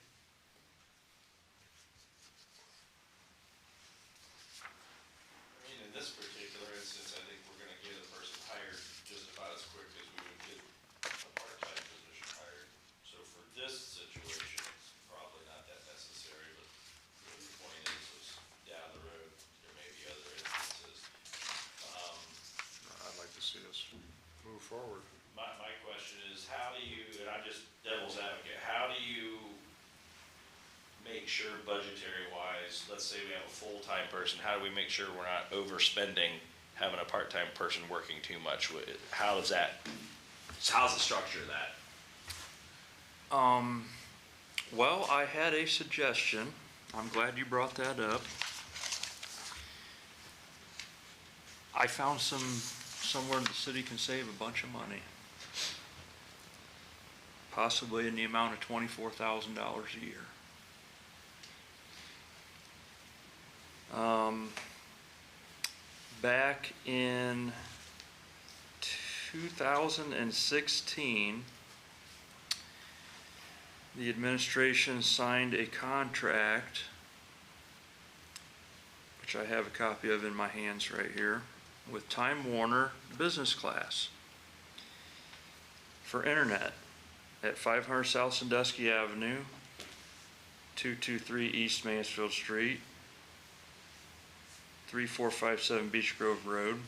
Speaker 4: In this particular instance, I think we're gonna get a person hired just about as quick as we would get a part-time position hired. So for this situation, it's probably not that necessary, but the point is down the road, there may be other instances.
Speaker 11: I'd like to see us move forward.
Speaker 4: My question is, how do you, and I'm just devil's advocate, how do you make sure budgetary-wise, let's say we have a full-time person, how do we make sure we're not overspending having a part-time person working too much? How's the structure of that?
Speaker 12: Well, I had a suggestion. I'm glad you brought that up. I found somewhere the city can save a bunch of money. Possibly in the amount of $24,000 a year. Back in 2016, the administration signed a contract, which I have a copy of in my hands right here, with Time Warner Business Class for internet at 500 South Sandusky Avenue, 223 East Mansfield Street, 3457 Beech Grove Road,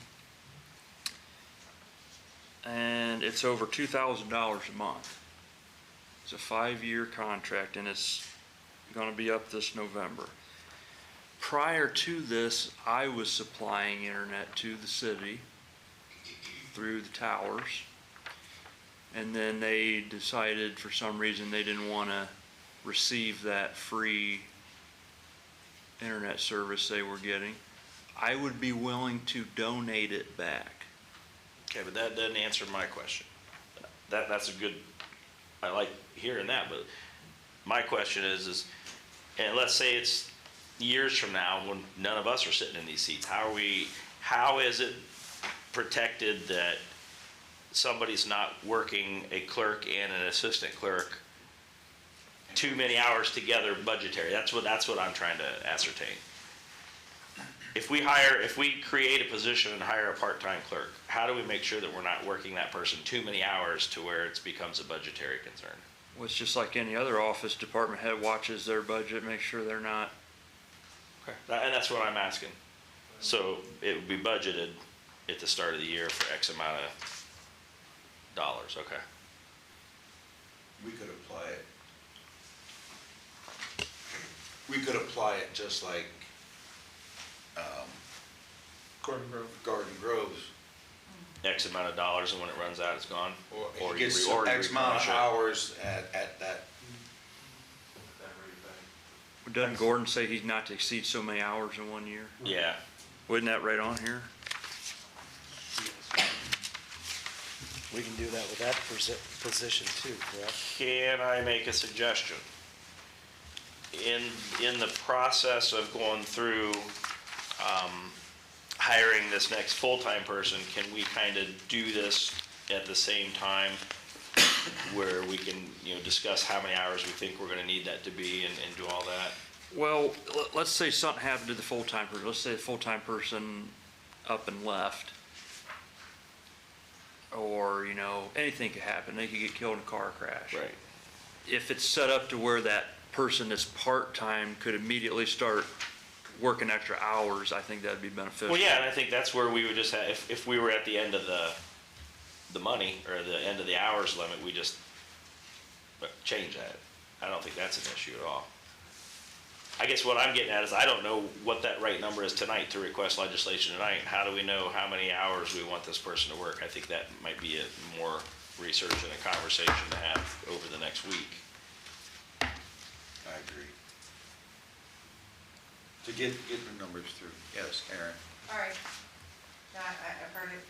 Speaker 12: and it's over $2,000 a month. It's a 5-year contract, and it's going to be up this November. Prior to this, I was supplying internet to the city through the towers, and then they decided for some reason they didn't want to receive that free internet service they were getting. I would be willing to donate it back.
Speaker 4: Okay, but that doesn't answer my question. That's a good, I like hearing that, but my question is, and let's say it's years from now when none of us are sitting in these seats, how is it protected that somebody's not working a clerk and an assistant clerk too many hours together budgetary? That's what I'm trying to ascertain. If we create a position and hire a part-time clerk, how do we make sure that we're not working that person too many hours to where it becomes a budgetary concern?
Speaker 12: Well, it's just like any other office, department head watches their budget, make sure they're not.
Speaker 4: Okay. And that's what I'm asking. So it would be budgeted at the start of the year for X amount of dollars, okay?
Speaker 1: We could apply it. We could apply it just like
Speaker 10: Gordon Grove.
Speaker 1: Garden Grove's.
Speaker 4: X amount of dollars, and when it runs out, it's gone? Or
Speaker 1: He
Speaker 4: you
Speaker 1: gets
Speaker 4: or you
Speaker 1: X amount of
Speaker 4: replenish it.
Speaker 1: hours at that.
Speaker 12: Doesn't Gordon say he's not to exceed so many hours in 1 year?
Speaker 4: Yeah.
Speaker 12: Wasn't that right on here?
Speaker 14: We can do that with that position too, correct?
Speaker 4: Can I make a suggestion? In the process of going through hiring this next full-time person, can we kind of do this at the same time where we can, discuss how many hours we think we're gonna need that to be and do all that?
Speaker 12: Well, let's say something happened to the full-time person. Let's say the full-time person up and left. Or, anything could happen. They could get killed in a car crash.
Speaker 4: Right.
Speaker 12: If it's set up to where that person that's part-time could immediately start working extra hours, I think that'd be beneficial.
Speaker 4: Well, yeah, and I think that's where we would just have, if we were at the end of the money, or the end of the hours limit, we just change that. I don't think that's an issue at all. I guess what I'm getting at is I don't know what that right number is tonight to request legislation tonight. How do we know how many hours we want this person to work? I think that might be more research and a conversation to have over the next week.
Speaker 1: I agree. To get the numbers through. Yes, Aaron.
Speaker 8: All right. Now, I've heard it,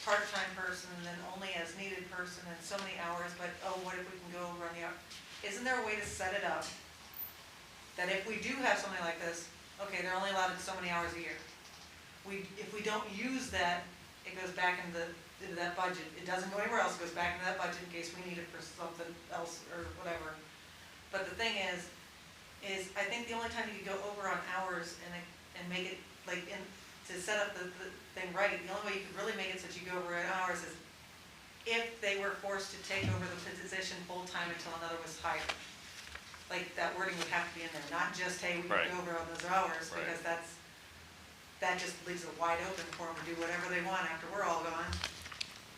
Speaker 8: part-time person, and then only as needed person, and so many hours, but, what if we can go over on the hour? Isn't there a way to set it up that if we do have something like this, okay, they're only allotted so many hours a year. If we don't use that, it goes back into that budget. It doesn't go anywhere else, it goes back into that budget in case we need it for something else or whatever. But the thing is I think the only time you could go over on hours and make it to set up the thing right, the only way you could really make it so that you go over on hours is if they were forced to take over the position full-time until another was hired. Like, that wording would have to be in there, not just, hey, we can
Speaker 4: Right.
Speaker 8: go over on those hours,
Speaker 4: Right.
Speaker 8: because that just leaves it wide open for them to do whatever they want after we're all gone.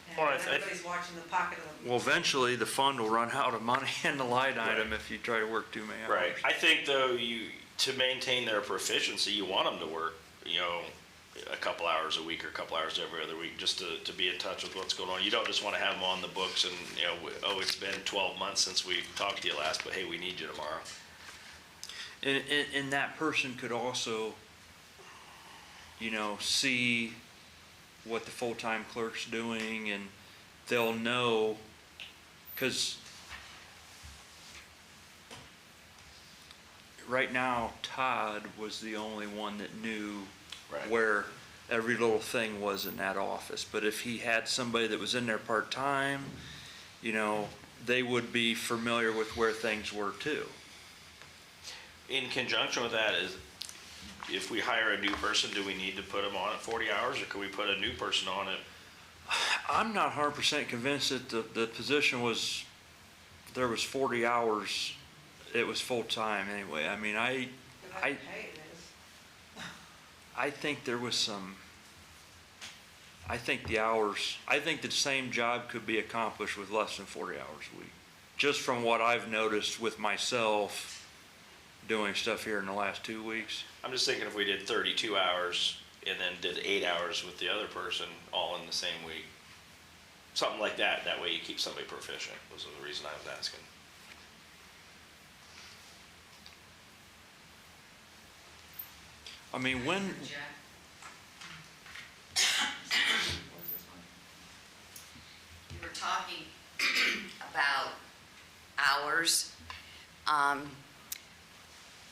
Speaker 8: And
Speaker 4: Well,
Speaker 8: everybody's watching the pocket of them.
Speaker 12: Well, eventually, the fund will run out of money in the line item if you try to work too many hours.
Speaker 4: Right. I think, though, to maintain their proficiency, you want them to work, a couple hours a week or a couple hours every other week, just to be in touch with what's going on. You don't just want to have them on the books and, it's been 12 months since we talked to you last, but hey, we need you tomorrow.
Speaker 12: And that person could also, see what the full-time clerk's doing, and they'll know, because right now, Todd was the only one that knew
Speaker 4: Right.
Speaker 12: where every little thing was in that office. But if he had somebody that was in there part-time, they would be familiar with where things were too.
Speaker 4: In conjunction with that is, if we hire a new person, do we need to put them on at 40 hours, or can we put a new person on it?
Speaker 12: I'm not 100% convinced that the position there was 40 hours, it was full-time anyway. I mean,
Speaker 8: If that's
Speaker 12: I-
Speaker 8: pay, it is.
Speaker 12: I think there was I think the same job could be accomplished with less than 40 hours a week. Just from what I've noticed with myself doing stuff here in the last 2 weeks.
Speaker 4: I'm just thinking if we did 32 hours and then did 8 hours with the other person all in the same week. Something like that. That way you keep somebody proficient, was the reason I was asking.
Speaker 12: I mean, when,
Speaker 2: You were talking about hours.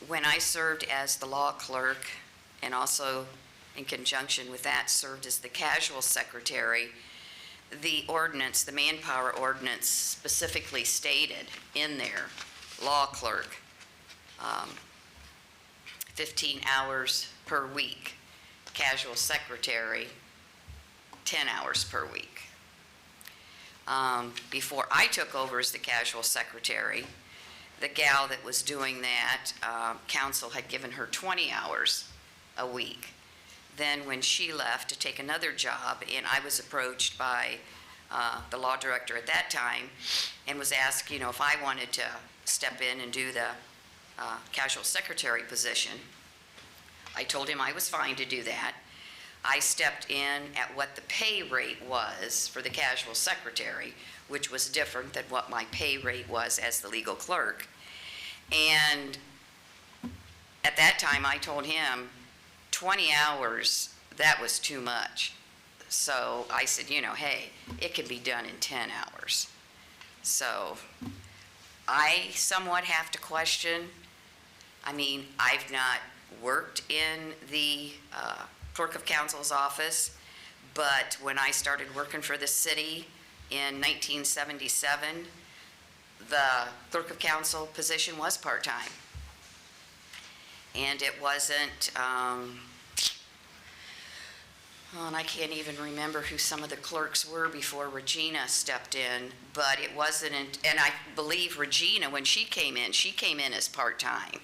Speaker 2: When I served as the law clerk, and also in conjunction with that served as the casual secretary, the ordinance, the Manpower ordinance specifically stated in there, law clerk, 15 hours per week, casual secretary, 10 hours per week. Before I took over as the casual secretary, the gal that was doing that, council had given her 20 hours a week. Then when she left to take another job, and I was approached by the law director at that time and was asked, if I wanted to step in and do the casual secretary position, I told him I was fine to do that. I stepped in at what the pay rate was for the casual secretary, which was different than what my pay rate was as the legal clerk. And at that time, I told him 20 hours, that was too much. So I said, hey, it can be done in 10 hours. So I somewhat have to question. I mean, I've not worked in the clerk of council's office, but when I started working for the city in 1977, the clerk of council position was part-time. And it wasn't, and I can't even remember who some of the clerks were before Regina stepped in, but it wasn't, and I believe Regina, when she came in as part-time.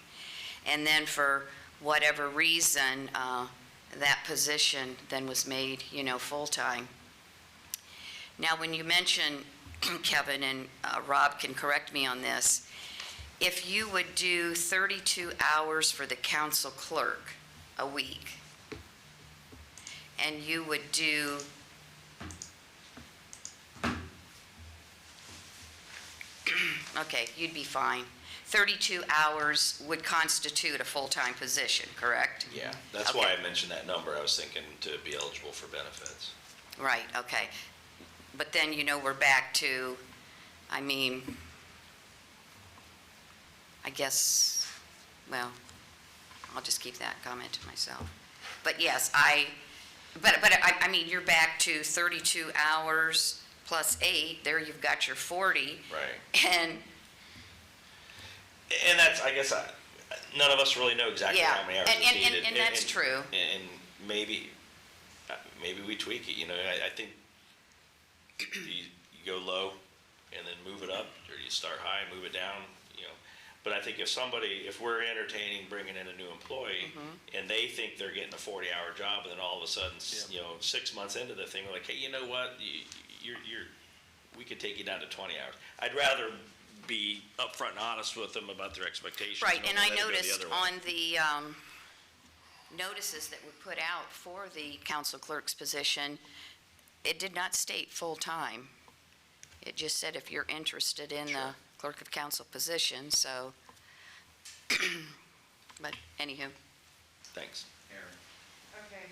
Speaker 2: And then for whatever reason, that position then was made, full-time. Now, when you mention, Kevin, and Rob can correct me on this, if you would do 32 hours for the council clerk a week, and you would do okay, you'd be fine. 32 hours would constitute a full-time position, correct?
Speaker 15: Yeah, that's
Speaker 2: Okay.
Speaker 15: why I mentioned that number. I was thinking to be eligible for benefits.
Speaker 2: Right, okay. But then, we're back to, I mean, I guess, well, I'll just keep that comment to myself. But yes, I mean, you're back to 32 hours plus 8, there you've got your 40.
Speaker 15: Right.
Speaker 2: And
Speaker 15: that's, I guess, none of us really know exactly
Speaker 2: yeah,
Speaker 15: how many hours is needed.
Speaker 2: and that's true.
Speaker 15: And maybe we tweak it, I think you go low and then move it up, or you start high and move it down, But I think if we're entertaining bringing in a new employee, and they think they're getting a 40-hour job, and then all of a sudden, 6 months into the thing, we're like, hey, you know what, we could take you down to 20 hours. I'd rather be upfront and honest with them about their expectations.
Speaker 2: Right, and I
Speaker 15: let it go the
Speaker 2: noticed
Speaker 15: other way.
Speaker 2: on the notices that were put out for the council clerk's position, it did not state full-time. It just said if you're interested in the clerk of council position, so, but anywho.
Speaker 15: Thanks.
Speaker 8: Okay,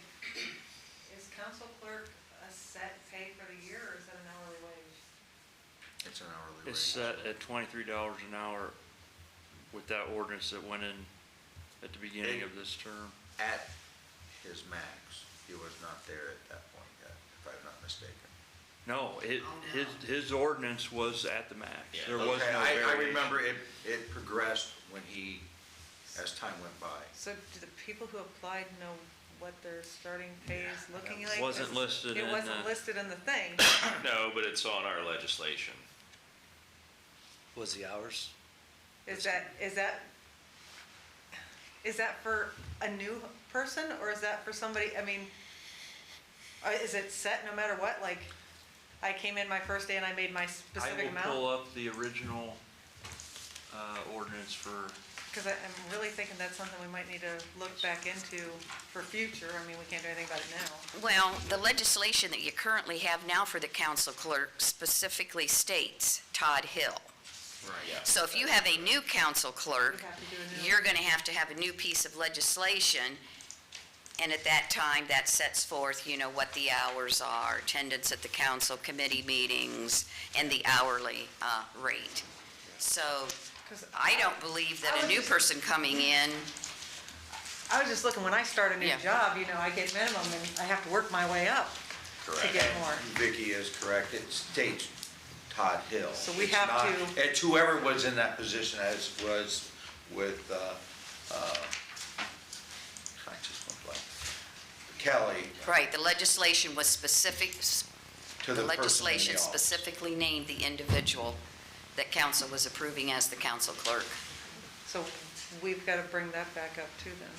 Speaker 8: is council clerk a set pay for the year, or is that an hourly wage?
Speaker 13: It's an hourly rate.
Speaker 12: It's set at $23 an hour with that ordinance that went in at the beginning of this term.
Speaker 16: At his max, he was not there at that point yet, if I'm not mistaken.
Speaker 12: No, his ordinance was at the max.
Speaker 15: Yeah.
Speaker 12: There was
Speaker 16: Okay,
Speaker 12: no
Speaker 16: I
Speaker 12: variation.
Speaker 16: remember it progressed when as time went by.
Speaker 8: So do the people who applied know what their starting pay is looking like?
Speaker 12: Wasn't listed in
Speaker 8: It wasn't
Speaker 12: the-
Speaker 8: listed in the thing.
Speaker 15: No, but it's on our legislation.
Speaker 14: Was the hours?
Speaker 8: Is that for a new person, or is that for somebody, I mean, is it set no matter what? Like, I came in my first day and I made my specific amount?
Speaker 12: I will pull up the original ordinance for,
Speaker 8: Because I'm really thinking that's something we might need to look back into for future. I mean, we can't do anything about it now.
Speaker 2: Well, the legislation that you currently have now for the council clerk specifically states Todd Hill.
Speaker 16: Right.
Speaker 15: Yeah.
Speaker 2: So if you have a new council clerk,
Speaker 8: We have to do a new-
Speaker 2: you're going to have a new piece of legislation, and at that time, that sets forth, what the hours are, attendance at the council committee meetings, and the hourly rate. So
Speaker 8: 'Cause
Speaker 2: I don't believe that a new person coming in,
Speaker 8: I was just looking, when I start a new
Speaker 2: Yeah.
Speaker 8: job, I get minimum and I have to work my way up to
Speaker 16: Correct.
Speaker 8: get more.
Speaker 16: Vicky is correct, it states Todd Hill.
Speaker 8: So we
Speaker 16: It's
Speaker 8: have
Speaker 16: not-
Speaker 8: to-
Speaker 16: It's whoever was in that position as was with, I just went blank. Kelly,
Speaker 2: right, the legislation was specific,
Speaker 16: to
Speaker 2: the
Speaker 16: the person in the
Speaker 2: legislation
Speaker 16: office.
Speaker 2: specifically named the individual that council was approving as the council clerk.
Speaker 8: So we've got to bring that back up too then,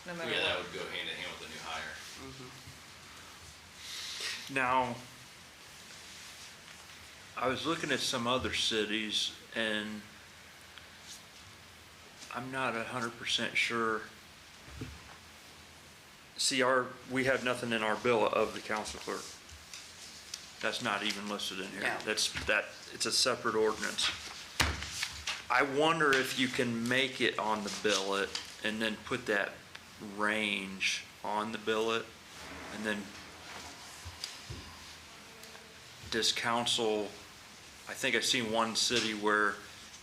Speaker 8: no matter
Speaker 15: Yeah, that
Speaker 8: what.
Speaker 15: would go hand in hand with the new hire.
Speaker 12: now, I was looking at some other cities, and I'm not 100% sure See, we have nothing in our bill of the council clerk. That's not even listed in here.
Speaker 2: No.
Speaker 12: It's a separate ordinance. I wonder if you can make it on the billet and then put that range on the billet, and then does council, I think I've seen one city where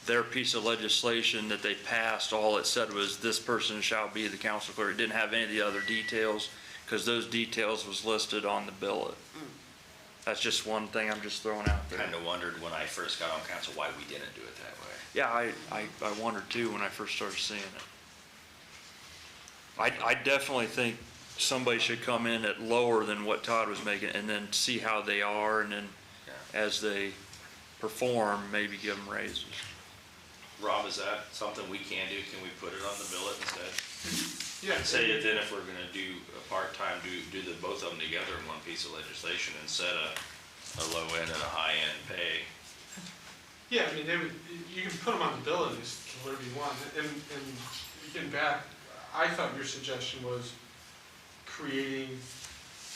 Speaker 12: their piece of legislation that they passed, all it said was, this person shall be the council clerk. It didn't have any of the other details, because those details was listed on the billet. That's just one thing I'm just throwing out there.
Speaker 15: Kind of wondered when I first got on council why we didn't do it that way.
Speaker 12: Yeah, I wondered too when I first started seeing it. I definitely think somebody should come in at lower than what Todd was making, and then see how they are, and then as they perform, maybe give them raises.
Speaker 15: Rob, is that something we can do? Can we put it on the billet instead?
Speaker 5: Yeah.
Speaker 15: Say it then if we're gonna do a part-time, do the both of them together in one piece of legislation and set a low end and a high end pay.
Speaker 5: Yeah, I mean, you can put them on the bill and just whatever you want. And getting back, I thought your suggestion was creating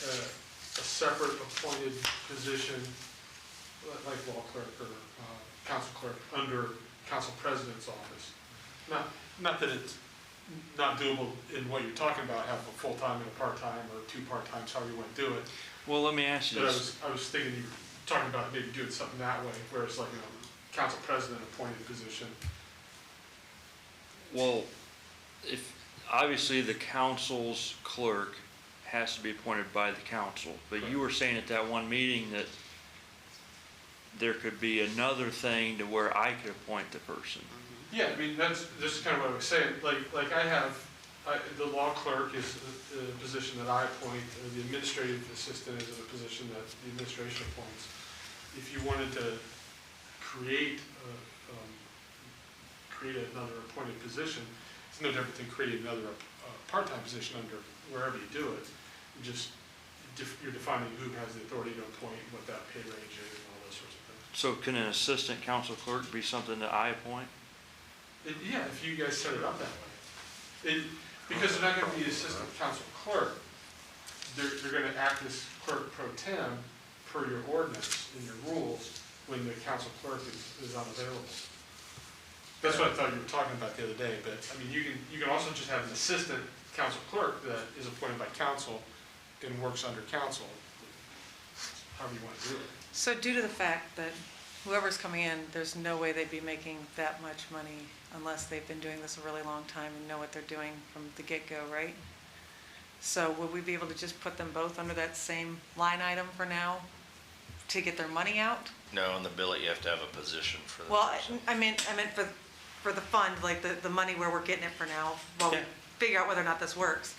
Speaker 5: a separate appointed position, like law clerk or council clerk, under council president's office. Not that it's not doable in what you're talking about, have a full-time and a part-time, or 2 part-times, however you want to do it.
Speaker 12: Well, let me ask you
Speaker 5: But
Speaker 12: this.
Speaker 5: I was thinking you were talking about maybe doing something that way, where it's like, council president appointed position.
Speaker 12: Well, obviously the council's clerk has to be appointed by the council, but you were saying at that one meeting that there could be another thing to where I could appoint the person.
Speaker 5: Yeah, I mean, this is kind of what I was saying, like the law clerk is a position that I appoint, the administrative assistant is a position that the administration appoints. If you wanted to create another appointed position, it's no different than creating another part-time position under wherever you do it. You're defining who has the authority to appoint, what that pay range is, and all those sorts of things.
Speaker 12: So can an assistant council clerk be something that I appoint?
Speaker 5: Yeah, if you guys set it up that way. Because they're not going to be assistant council clerk, they're going to act as clerk pro tem per your ordinance and your rules when the council clerk is unavailable. That's what I thought you were talking about the other day, but I mean, you can also just have an assistant council clerk that is appointed by council and works under council, however you want to do it.
Speaker 8: So due to the fact that whoever's coming in, there's no way they'd be making that much money unless they've been doing this a really long time and know what they're doing from the get-go, right? So would we be able to just put them both under that same line item for now to get their money out?
Speaker 15: No, on the billet, you have to have a position for the
Speaker 8: Well,
Speaker 15: person.
Speaker 8: I meant for the fund, like the money where we're getting it for now, while we figure out whether or not this works.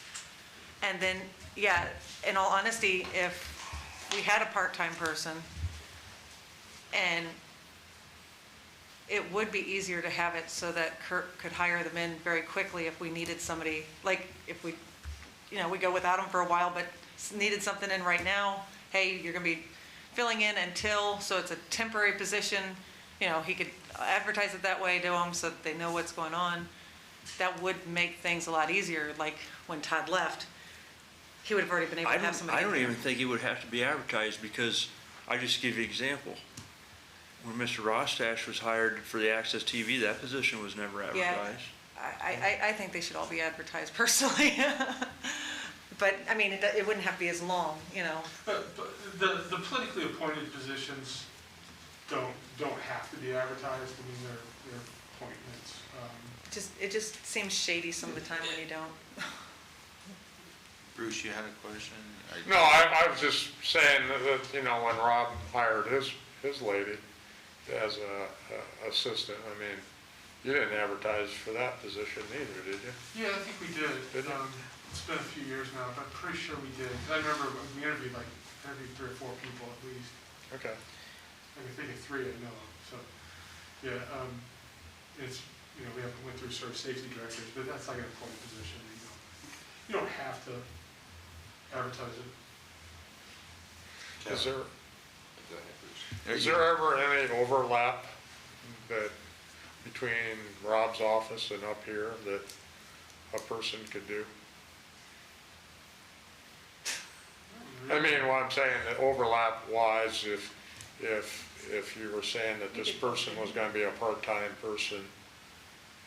Speaker 8: And then, yeah, in all honesty, if we had a part-time person, and it would be easier to have it so that Kirk could hire them in very quickly if we needed somebody, like if we go without them for a while, but needed something in right now, hey, you're gonna be filling in until, so it's a temporary position, he could advertise it that way to them so that they know what's going on. That would make things a lot easier, like when Todd left, he would have already been able to have somebody.
Speaker 12: I don't even think it would have to be advertised, because I just give you an example. When Mr. Rostash was hired for the Access TV, that position was never advertised.
Speaker 8: Yeah, I think they should all be advertised personally. But, I mean, it wouldn't have to be as long,
Speaker 5: But the politically appointed positions don't have to be advertised. I mean, they're appointments.
Speaker 8: It just seems shady some of the time when you don't.
Speaker 16: Bruce, you had a question?
Speaker 11: No, I was just saying that, when Rob hired his lady as a assistant, I mean, you didn't advertise for that position either, did you?
Speaker 5: Yeah, I think we did.
Speaker 11: Did you?
Speaker 5: It's been a few years now, but I'm pretty sure we did. I remember we interviewed like every 3 or 4 people at least.
Speaker 11: Okay.
Speaker 5: I can think of 3 I know of. So, yeah, it's, we went through sort of safety directors, but that's like an appointed position. You don't have to advertise it.
Speaker 11: Is there,
Speaker 15: Go ahead, Bruce.
Speaker 11: is there ever any overlap between Rob's office and up here that a person could do? I mean, what I'm saying, that overlap wise, if you were saying that this person was gonna be a part-time person,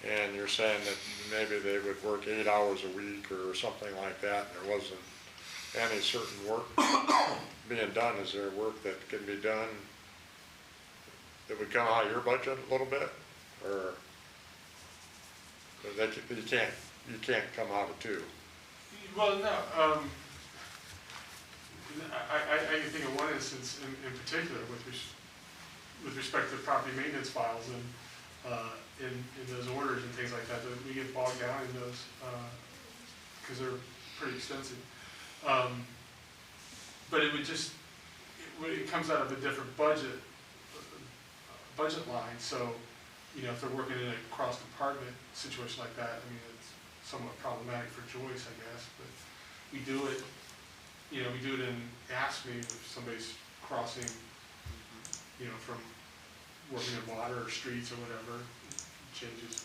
Speaker 11: and you're saying that maybe they would work 8 hours a week or something like that, and there wasn't any certain work being done, is there work that can be done that would come out of your budget a little bit, or that you can't come out of two?
Speaker 5: Well, no, I can think of one instance in particular with respect to property maintenance files and in those orders and things like that we get bogged down in those because they're pretty extensive. But it comes out of a different budget line. So, if they're working in a cross-department situation like that, I mean, it's somewhat problematic for Joyce, I guess. But we do it, we do it in ASME if somebody's crossing, from working in water or streets or whatever, changes.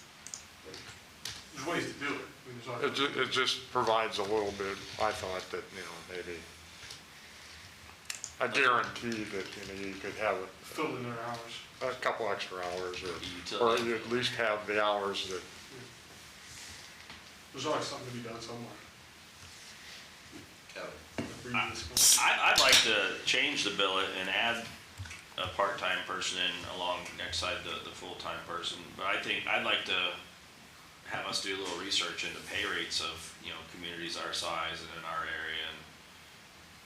Speaker 5: There's ways to do it. I mean,
Speaker 11: It just provides a little bit, I thought that, maybe a guarantee that, you could have
Speaker 5: fill in their hours.
Speaker 11: a couple extra hours, or you at least have the hours that.
Speaker 5: There's always something to be done somewhere.
Speaker 15: I'd like to change the billet and add a part-time person in along next side the full-time person. But I'd like to have us do a little research into pay rates of, communities our size and in our area, and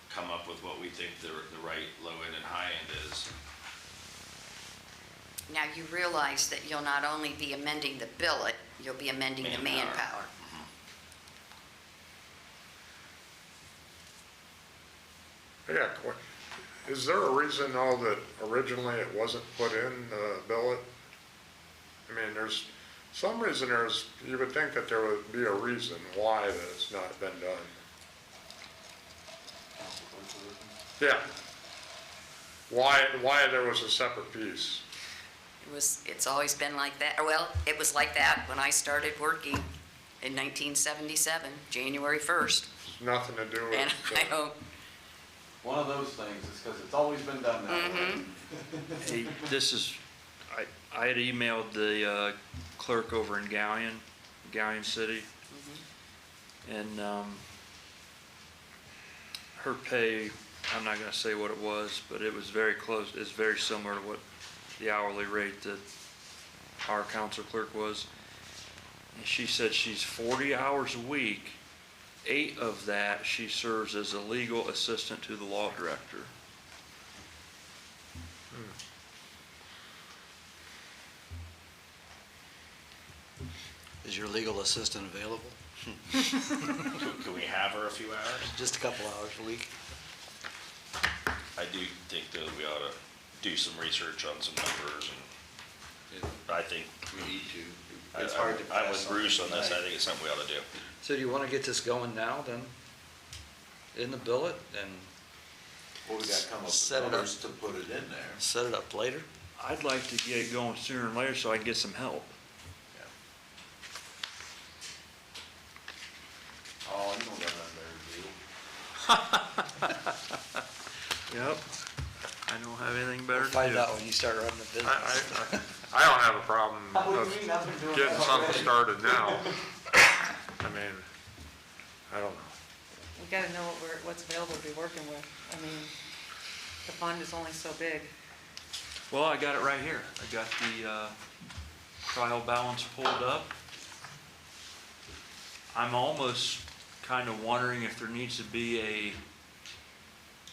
Speaker 15: come up with what we think the right low end and high end is.
Speaker 2: Now, you realize that you'll not only be amending the billet, you'll be amending the manpower.
Speaker 11: Yeah, is there a reason though that originally it wasn't put in the billet? I mean, there's some reason you would think that there would be a reason why that it's not been done. Yeah. Why there was a separate piece?
Speaker 2: It's always been like that. Well, it was like that when I started working in 1977, January 1st.
Speaker 11: Nothing to do with.
Speaker 2: And I don't.
Speaker 17: One of those things, is because it's always been done that way.
Speaker 12: Hey, I had emailed the clerk over in Gallion City, and her pay, I'm not gonna say what it was, but it was very close, it's very similar to what the hourly rate that our council clerk was. And she said she's 40 hours a week. 8 of that she serves as a legal assistant to the law director.
Speaker 14: Is your legal assistant available?
Speaker 15: Can we have her a few hours?
Speaker 14: Just a couple hours a week?
Speaker 15: I do think that we ought to do some research on some numbers, and I think
Speaker 16: We need to.
Speaker 15: I'm with Bruce on this. I think it's something we ought to do.
Speaker 14: So do you want to get this going now then? In the billet and
Speaker 16: Well, we gotta come up with
Speaker 14: set it up,
Speaker 16: numbers to put it in there.
Speaker 14: set it up later?
Speaker 12: I'd like to get it going sooner than later so I can get some help.
Speaker 16: Oh, you don't got nothing better to do.
Speaker 12: Yep. I don't have anything better to do.
Speaker 14: Find out when you start running the business.
Speaker 11: I don't have a problem
Speaker 7: What do
Speaker 11: of
Speaker 7: you mean? I've been doing
Speaker 11: getting
Speaker 7: that
Speaker 11: something
Speaker 7: already.
Speaker 11: started now. I mean, I don't know.
Speaker 8: We gotta know what's available to be working with. I mean, the fund is only so big.
Speaker 12: Well, I got it right here. I got the trial balance pulled up. I'm almost kind of wondering if there needs to be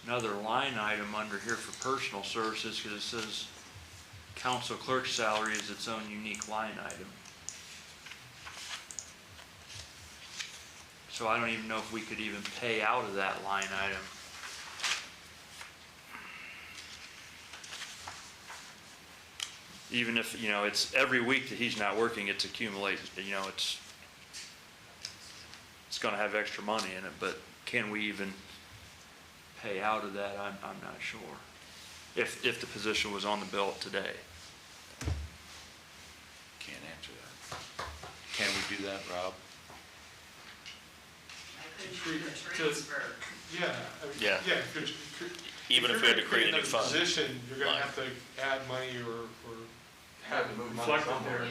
Speaker 12: another line item under here for personal services, because it says council clerk salary is its own unique line item. So I don't even know if we could even pay out of that line item. Even if, it's every week that he's not working, it's accumulated, it's gonna have extra money in it, but can we even pay out of that? I'm not sure. If the position was on the bill today.
Speaker 16: Can't answer that. Can we do that, Rob?
Speaker 5: Yeah. I mean,
Speaker 15: Yeah.
Speaker 5: Yeah, if you're-
Speaker 15: Even if we had to create a new fund.
Speaker 5: Position, you're gonna
Speaker 15: line.
Speaker 5: have to add money or have it
Speaker 17: move money
Speaker 5: reflected there.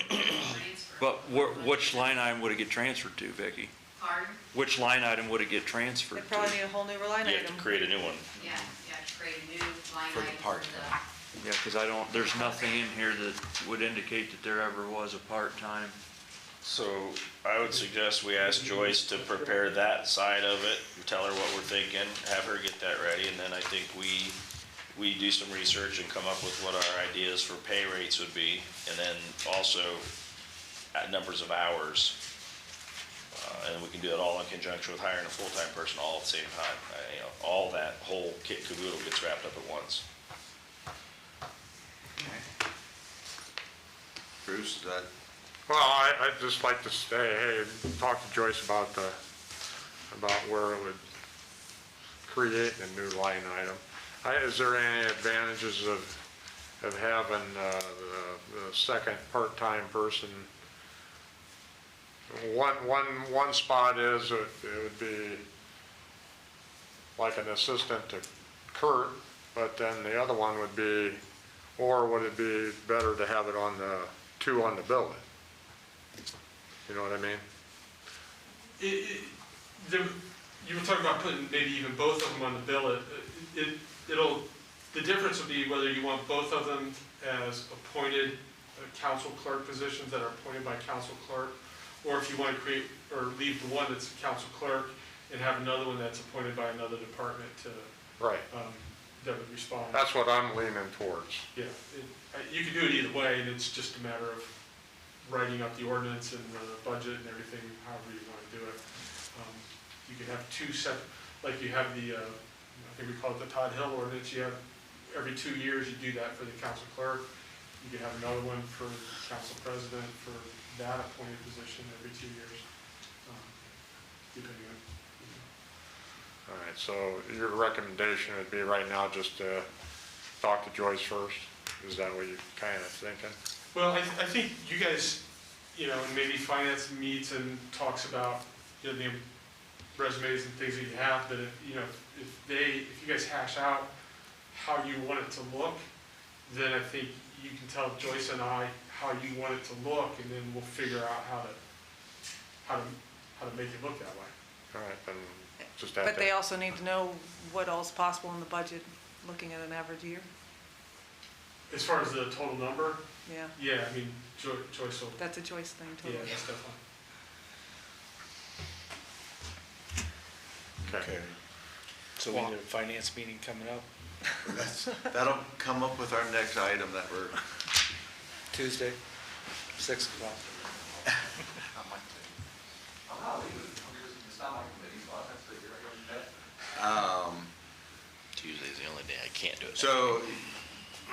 Speaker 17: somewhere.
Speaker 12: But which line item would it get transferred to, Vicki?
Speaker 2: Pardon?
Speaker 12: Which line item would it get transferred
Speaker 8: They
Speaker 12: to?
Speaker 8: probably need a whole new line
Speaker 15: You have to
Speaker 8: item.
Speaker 15: create a new one.
Speaker 2: Yeah, you have to create a new line
Speaker 1: For the
Speaker 2: item.
Speaker 1: part-time.
Speaker 12: Yeah, because there's nothing in here that would indicate that there ever was a part-time.
Speaker 15: So I would suggest we ask Joyce to prepare that side of it, tell her what we're thinking, have her get that ready, and then I think we do some research and come up with what our ideas for pay rates would be, and then also numbers of hours. And we can do it all in conjunction with hiring a full-time person all at the same time. All that whole kit caboodle gets wrapped up at once.
Speaker 1: Bruce, is that?
Speaker 11: Well, I'd just like to say, hey, talk to Joyce about where it would create a new line item. Is there any advantages of having the second part-time person? One spot is it would be like an assistant to Kurt, but then the other one would be, or would it be better to have it on the two on the billet? You know what I mean?
Speaker 5: You were talking about putting maybe even both of them on the billet. The difference would be whether you want both of them as appointed council clerk positions that are appointed by council clerk, or if you want to create, or leave the one that's council clerk and have another one that's appointed by another department to,
Speaker 11: Right.
Speaker 5: that would respond.
Speaker 11: That's what I'm leaning towards.
Speaker 5: Yeah, you can do it either way, and it's just a matter of writing up the ordinance and the budget and everything, however you want to do it. You can have two separate, like you have the, I think we call it the Todd Hill ordinance, you have, every 2 years you do that for the council clerk. You can have another one for council president for that appointed position every 2 years, depending on.
Speaker 11: All right, so your recommendation would be right now just to talk to Joyce first? Is that what you're kind of thinking?
Speaker 5: Well, I think you guys, and maybe finance meets and talks about, the resumes and things that you have, but if you guys hash out how you want it to look, then I think you can tell Joyce and I how you want it to look, and then we'll figure out how to make it look that way.
Speaker 11: All right, then just have to.
Speaker 8: But they also need to know what all's possible in the budget, looking at an average year.
Speaker 5: As far as the total number,
Speaker 8: Yeah,
Speaker 5: yeah, I mean, Joyce will,
Speaker 8: that's a choice thing
Speaker 5: yeah,
Speaker 8: totally.
Speaker 5: that's definitely.
Speaker 11: Okay.
Speaker 14: So we need a finance meeting coming up
Speaker 1: That'll come up with our next item that we're,
Speaker 14: Tuesday, 6 o'clock.
Speaker 15: Tuesday's the only day I can't do it.
Speaker 1: so,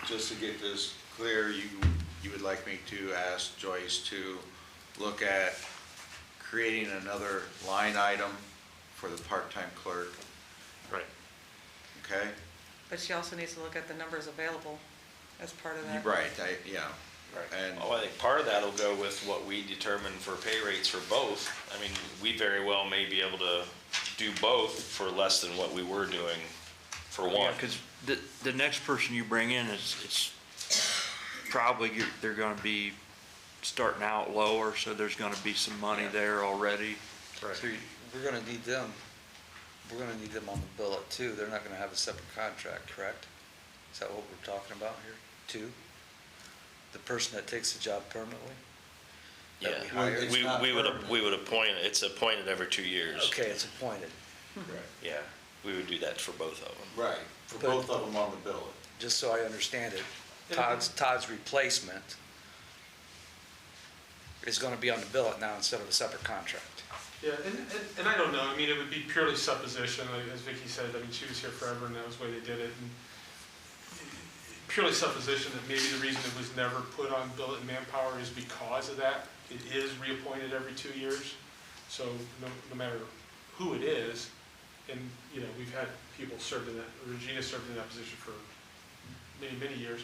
Speaker 1: just to get this clear, you would like me to ask Joyce to look at creating another line item for the part-time clerk,
Speaker 11: Right.
Speaker 1: okay?
Speaker 8: But she also needs to look at the numbers available as part of that.
Speaker 1: Right, yeah. And
Speaker 15: Well, I think part of that'll go with what we determine for pay rates for both. I mean, we very well may be able to do both for less than what we were doing for
Speaker 12: Yeah,
Speaker 15: one.
Speaker 12: because the next person you bring in it's probably, they're gonna be starting out lower, so there's gonna be some money there already.
Speaker 11: Right.
Speaker 14: So we're gonna need them, on the billet too. They're not gonna have a separate contract, correct? Is that what we're talking about here, too? The person that takes the job permanently?
Speaker 15: Yeah,
Speaker 14: That we hire?
Speaker 1: It's not
Speaker 15: we
Speaker 1: permanent.
Speaker 15: would appoint, it's appointed every 2 years.
Speaker 14: Okay, it's appointed.
Speaker 15: Yeah, we would do that for both of them.
Speaker 1: Right, for
Speaker 14: But-
Speaker 1: both of them on the billet.
Speaker 14: Just so I understand it, Todd's replacement is gonna be on the billet now instead of a separate contract.
Speaker 5: Yeah, and I don't know, I mean, it would be purely supposition, like, as Vicki said, I mean, she was here forever and that was the way they did it. And purely supposition that maybe the reason it was never put on Billet and Manpower is because of that. It is reappointed every 2 years, so no matter who it is, and, we've had people served in that, Regina served in that position for many, many years.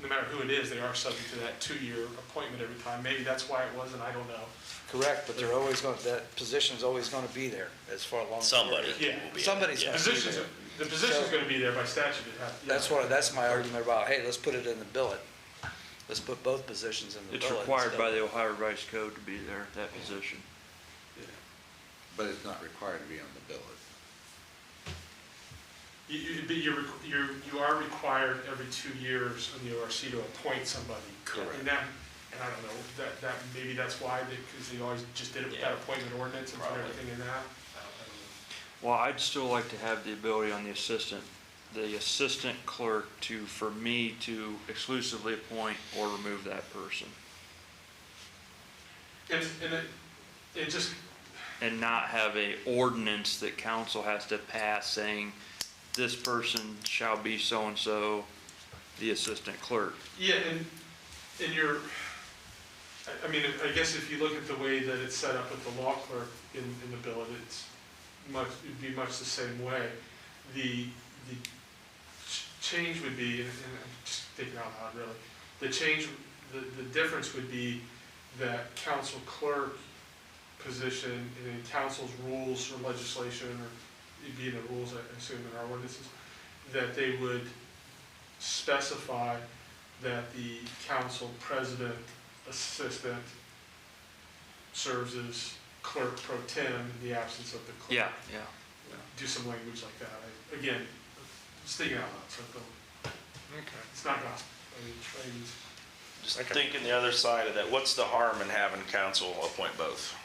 Speaker 5: no matter who it is, they are subject to that 2-year appointment every time. Maybe that's why it wasn't, I don't know.
Speaker 14: Correct, but they're always going, that position's always going to be there as far along.
Speaker 15: Somebody.
Speaker 5: Yeah.
Speaker 15: will be-
Speaker 14: Somebody's
Speaker 15: yeah.
Speaker 14: going to be
Speaker 5: Positions,
Speaker 14: there.
Speaker 5: the position's gonna be there by statute.
Speaker 14: That's my argument about, hey, let's put it in the billet. Let's put both positions in the
Speaker 12: It's
Speaker 14: billet.
Speaker 12: required
Speaker 14: instead
Speaker 12: by
Speaker 14: of-
Speaker 12: the Ohio Revised Code to be there, that position.
Speaker 1: But it's not required to be on the billet.
Speaker 5: You are required every 2 years on the ORC to appoint somebody.
Speaker 1: Correct.
Speaker 5: And I don't know, that, maybe that's why, because they always just did it with that appointment ordinance and put everything in that. I don't know.
Speaker 12: Well, I'd still like to have the ability on the assistant clerk for me to exclusively appoint or remove that person.
Speaker 5: And it just,
Speaker 12: And not have a ordinance that council has to pass saying, this person shall be so-and-so, the assistant clerk.
Speaker 5: yeah, and I mean, I guess if you look at the way that it's set up with the law clerk in the bill, it'd be much the same way. The change would be, and I'm just thinking out loud really, the difference would be that council clerk position in council's rules or legislation, or it'd be in the rules, I assume, in our ordinances, that they would specify that the council president assistant serves as clerk pro tem in the absence of the clerk.
Speaker 12: Yeah, yeah.
Speaker 5: Do some language like that. Again, just thinking out loud, so it's not gospel. I mean, trades.
Speaker 15: Just thinking the other side of that, what's the harm in having council appoint both?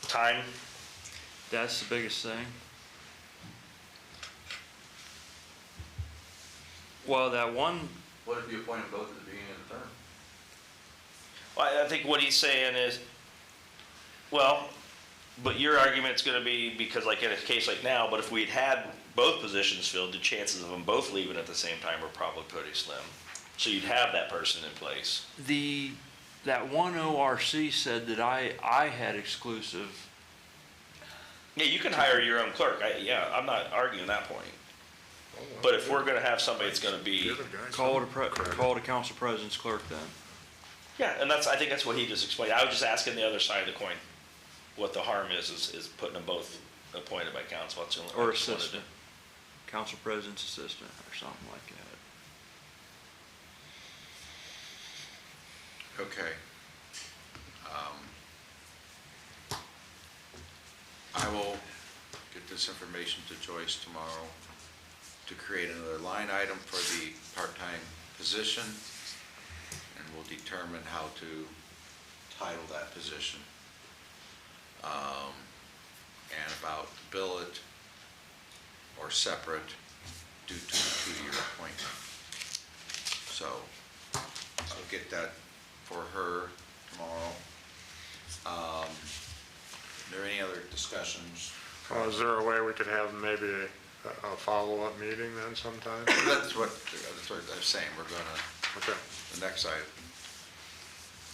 Speaker 15: Time?
Speaker 12: That's the biggest thing. Well, that one,
Speaker 6: What if you appoint them both at the beginning of the term?
Speaker 15: Well, I think what he's saying is, well, but your argument's gonna be, because like in a case like now, but if we'd had both positions filled, the chances of them both leaving at the same time are probably pretty slim. So you'd have that person in place.
Speaker 12: that one ORC said that I had exclusive.
Speaker 15: Yeah, you can hire your own clerk. I'm not arguing that point. But if we're gonna have somebody that's gonna be,
Speaker 12: Call it a council president's clerk then.
Speaker 15: yeah, and I think that's what he just explained. I was just asking the other side of the coin. What the harm is putting them both appointed by council. That's the only.
Speaker 12: Or assistant, council president's assistant or something like that.
Speaker 1: Okay. I will get this information to Joyce tomorrow to create another line item for the part-time position, and we'll determine how to title that position. And about billet or separate due to the 2-year appointment. So I'll get that for her tomorrow. Are there any other discussions?
Speaker 11: Is there a way we could have maybe a follow-up meeting then sometime?
Speaker 1: That's what I'm saying, we're gonna,
Speaker 11: Okay.
Speaker 1: the next item.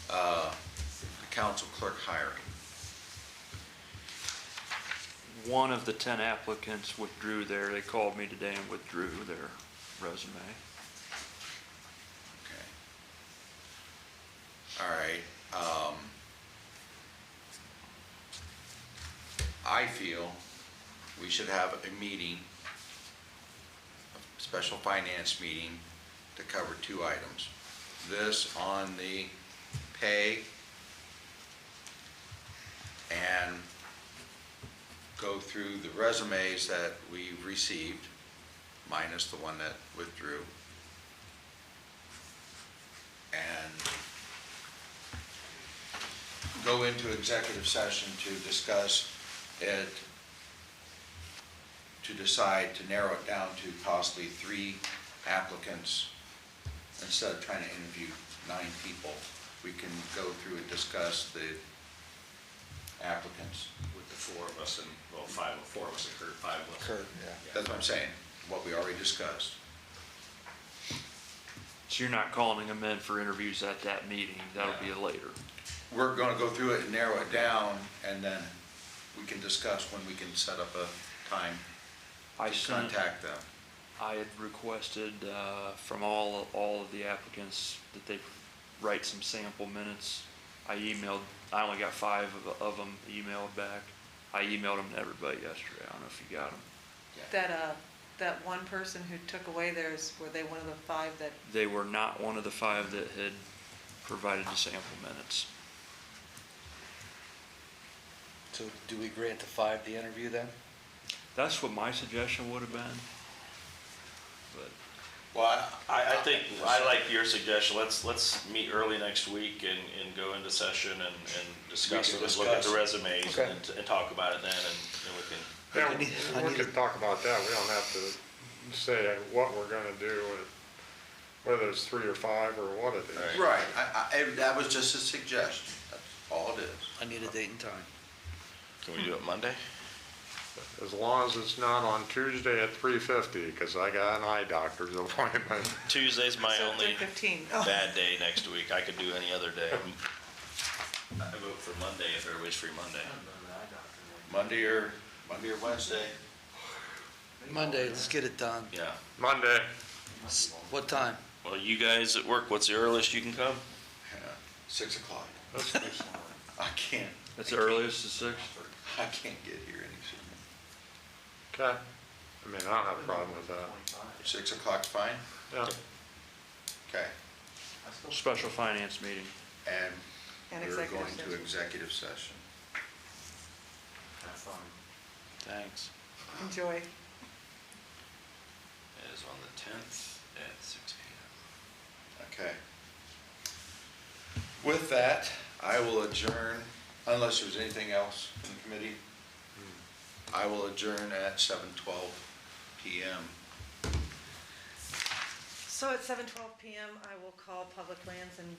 Speaker 1: The council clerk hiring.
Speaker 12: One of the 10 applicants withdrew they called me today and withdrew their resume.
Speaker 1: Okay. All right. I feel we should have a meeting, a special finance meeting to cover 2 items. This on the pay and go through the resumes that we've received, minus the one that withdrew. And go into executive session to discuss it, to decide to narrow it down to possibly 3 applicants. Instead of trying to interview 9 people, we can go through and discuss the applicants.
Speaker 15: With the 4 of us and, well, 4 of us and Kurt, 5 of us.
Speaker 14: Kurt, yeah.
Speaker 1: That's what I'm saying, what we already discussed.
Speaker 12: So you're not calling them in for interviews at that meeting, that'll be later.
Speaker 1: We're gonna go through it and narrow it down, and then we can discuss when we can set up a time
Speaker 12: I
Speaker 1: to
Speaker 12: sent,
Speaker 1: contact them.
Speaker 12: I had requested from all of the applicants that they write some sample minutes. I only got 5 of them emailed back. I emailed them to everybody yesterday. I don't know if you got them.
Speaker 8: That one person who took away theirs, were they one of the 5 that?
Speaker 12: They were not one of the 5 that had provided the sample minutes.
Speaker 14: So do we grant the 5 the interview then?
Speaker 12: That's what my suggestion would have been. But
Speaker 15: Well, I think, I like your suggestion, let's meet early next week and go into session and discuss it, and look at the resumes
Speaker 14: Okay.
Speaker 15: and talk about it then, and then we can.
Speaker 11: Yeah, we could talk about that. We don't have to say what we're gonna do, whether it's 3 or 5 or what it is.
Speaker 1: Right, that was just a suggestion, that's all it is.
Speaker 14: I need a date and time.
Speaker 15: Can we do it Monday?
Speaker 11: As long as it's not on Tuesday at 3:50, because I got an eye doctor's appointment.
Speaker 15: Tuesday's my
Speaker 8: So
Speaker 15: only
Speaker 8: 15.
Speaker 15: bad day next week, I could do any other day. I vote for Monday if everybody's free Monday. Monday or Wednesday?
Speaker 14: Monday, let's get it done.
Speaker 15: Yeah.
Speaker 11: Monday.
Speaker 14: What time?
Speaker 15: Well, you guys at work, what's the earliest you can come?
Speaker 1: 6 o'clock.
Speaker 11: That's pretty
Speaker 1: I can't,
Speaker 12: that's the earliest, the 6th?
Speaker 1: I can't get here any sooner.
Speaker 11: Okay. I mean, I don't have a problem with that.
Speaker 1: 6 o'clock, fine?
Speaker 11: Yeah.
Speaker 1: Okay,
Speaker 12: Special finance meeting.
Speaker 1: and
Speaker 8: And
Speaker 1: we're
Speaker 8: executive
Speaker 1: going to
Speaker 8: session.
Speaker 1: executive session.
Speaker 17: Have fun.
Speaker 12: Thanks.
Speaker 8: Enjoy.
Speaker 15: It is on the 10th at 6 p.m.
Speaker 1: Okay. With that, I will adjourn, unless there's anything else in the committee. I will adjourn at 7:12 p.m.
Speaker 8: So at 7:12 p.m., I will call Public Lands and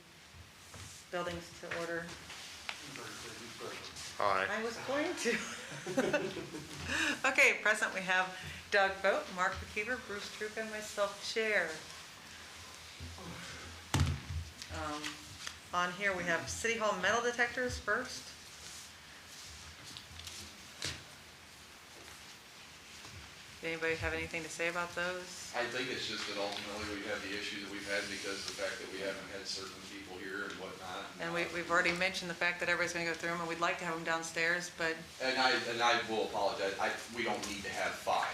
Speaker 8: Buildings to order.
Speaker 11: Aye.
Speaker 8: I was going to. Okay, present we have Doug Vogt, Mark McKeever, Bruce Troop, and myself, Chair. On here, we have City Hall metal detectors first. Anybody have anything to say about those?
Speaker 6: I think it's just that ultimately we have the issue that we've had because of the fact that we haven't had certain people here and whatnot.
Speaker 8: And we've already mentioned the fact that everybody's gonna go through them, and we'd like to have them downstairs, but
Speaker 6: And I will apologize, we don't need to have 5,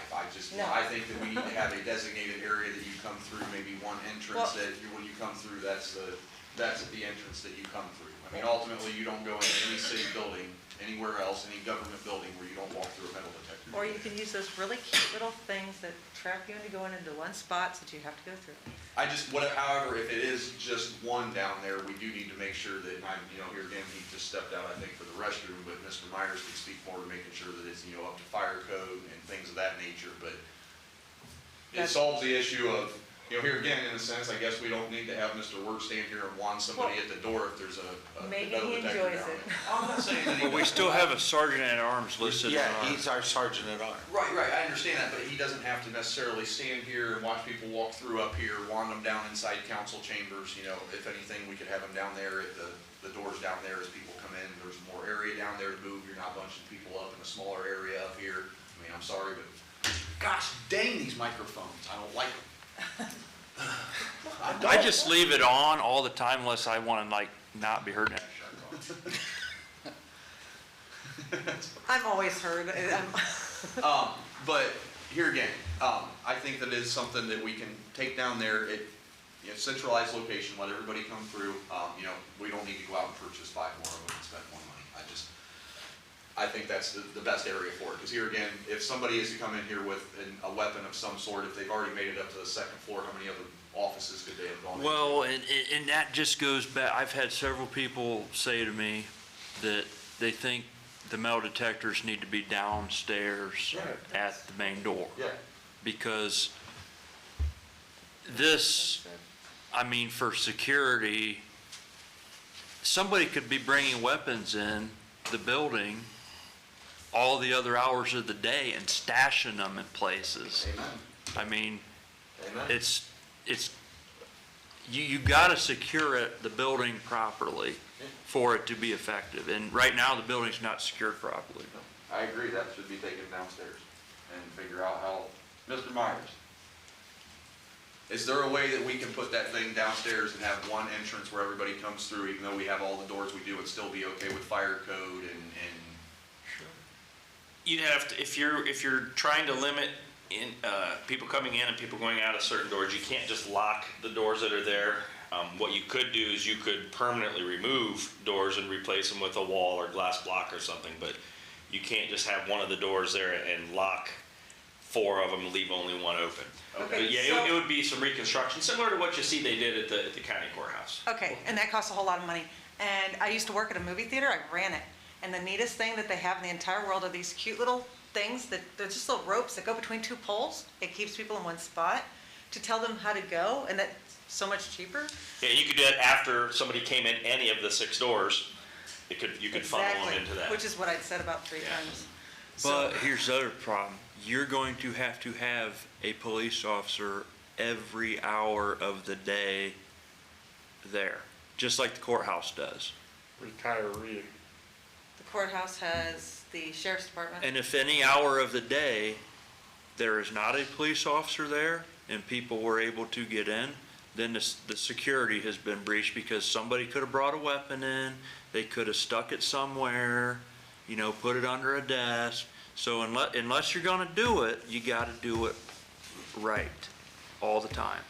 Speaker 8: No.
Speaker 6: I think that we need to have a designated area that you come through, maybe one entrance
Speaker 8: Well-
Speaker 6: that when you come through, that's at the entrance that you come through. I mean, ultimately, you don't go into any city building, anywhere else, any government building where you don't walk through a metal detector.
Speaker 8: or you can use those really cute little things that trap you into going into one spot that you have to go through.
Speaker 6: However, if it is just one down there, we do need to make sure that, here again, he just stepped out, I think, for the restroom, but Mr. Myers can speak more to making sure that it's, up to fire code and things of that nature, but it solves the issue of, here again, in a sense, I guess we don't need to have Mr. Wirt stand here and wand somebody at the door if there's a
Speaker 8: Maybe
Speaker 6: metal
Speaker 8: he
Speaker 6: detector
Speaker 8: enjoys
Speaker 6: down
Speaker 8: it.
Speaker 6: there. I'm not saying that he
Speaker 12: But we
Speaker 6: doesn't.
Speaker 12: still have a sergeant at arms listed.
Speaker 1: Yeah,
Speaker 12: on our-
Speaker 1: he's our sergeant at arms.
Speaker 6: Right, I understand that, but he doesn't have to necessarily stand here and watch people walk through up here, wand them down inside council chambers, if anything, we could have him down there at the doors down there as people come in, there's more area down there to move, you're not bunching people up in a smaller area up here. I mean, I'm sorry, but gosh dang these microphones, I don't like them.
Speaker 12: I just leave it on all the time unless I want to not be heard.
Speaker 8: I'm always heard.
Speaker 6: But here again, I think that is something that we can take down there at, centralized location, let everybody come through. We don't need to go out and purchase 5 more of them and spend more money. I think that's the best area for it. Because here again, if somebody is to come in here with a weapon of some sort, if they've already made it up to the 2nd floor, how many other offices could they have gone into?
Speaker 12: Well, and that just goes back, I've had several people say to me that they think the metal detectors need to be downstairs at the main door.
Speaker 6: Yeah.
Speaker 12: Because this, for security, somebody could be bringing weapons in the building all the other hours of the day and stashing them in places.
Speaker 6: Amen. Amen.
Speaker 12: It's you gotta secure the building properly for it to be effective. And right now, the building's not secured properly.
Speaker 6: I agree, that should be taken downstairs and figure out how, Mr. Myers, Is there a way that we can put that thing downstairs and have one entrance where everybody comes through, even though we have all the doors we do, it'd still be okay with fire code and
Speaker 15: You'd have to, if you're trying to limit people coming in and people going out of certain doors, you can't just lock the doors that are there. What you could do is you could permanently remove doors and replace them with a wall or glass block or something, but you can't just have one of the doors there and lock 4 of them and leave only one open.
Speaker 8: Okay,
Speaker 15: But yeah,
Speaker 8: so-
Speaker 15: it would be some reconstruction, similar to what you see they did at the county courthouse.
Speaker 8: Okay, and that costs a whole lot of money. And I used to work at a movie theater, I ran it. And the neatest thing that they have in the entire world are these cute little things that, they're just little ropes that go between 2 poles. It keeps people in one spot to tell them how to go, and that's so much cheaper.
Speaker 15: Yeah, you could do that after somebody came in any of the 6 doors. You could funnel them
Speaker 8: Exactly,
Speaker 15: into that.
Speaker 8: which is what I'd said about 3 times.
Speaker 12: But here's the other problem. You're going to have a police officer every hour of the day there, just like the courthouse does.
Speaker 11: Retiree.
Speaker 8: The courthouse has the sheriff's department.
Speaker 12: And if any hour of the day, there is not a police officer there and people were able to get in, then the security has been breached because somebody could have brought a weapon in, they could have stuck it somewhere, put it under a desk. So unless you're gonna do it, you gotta do it right, all the time.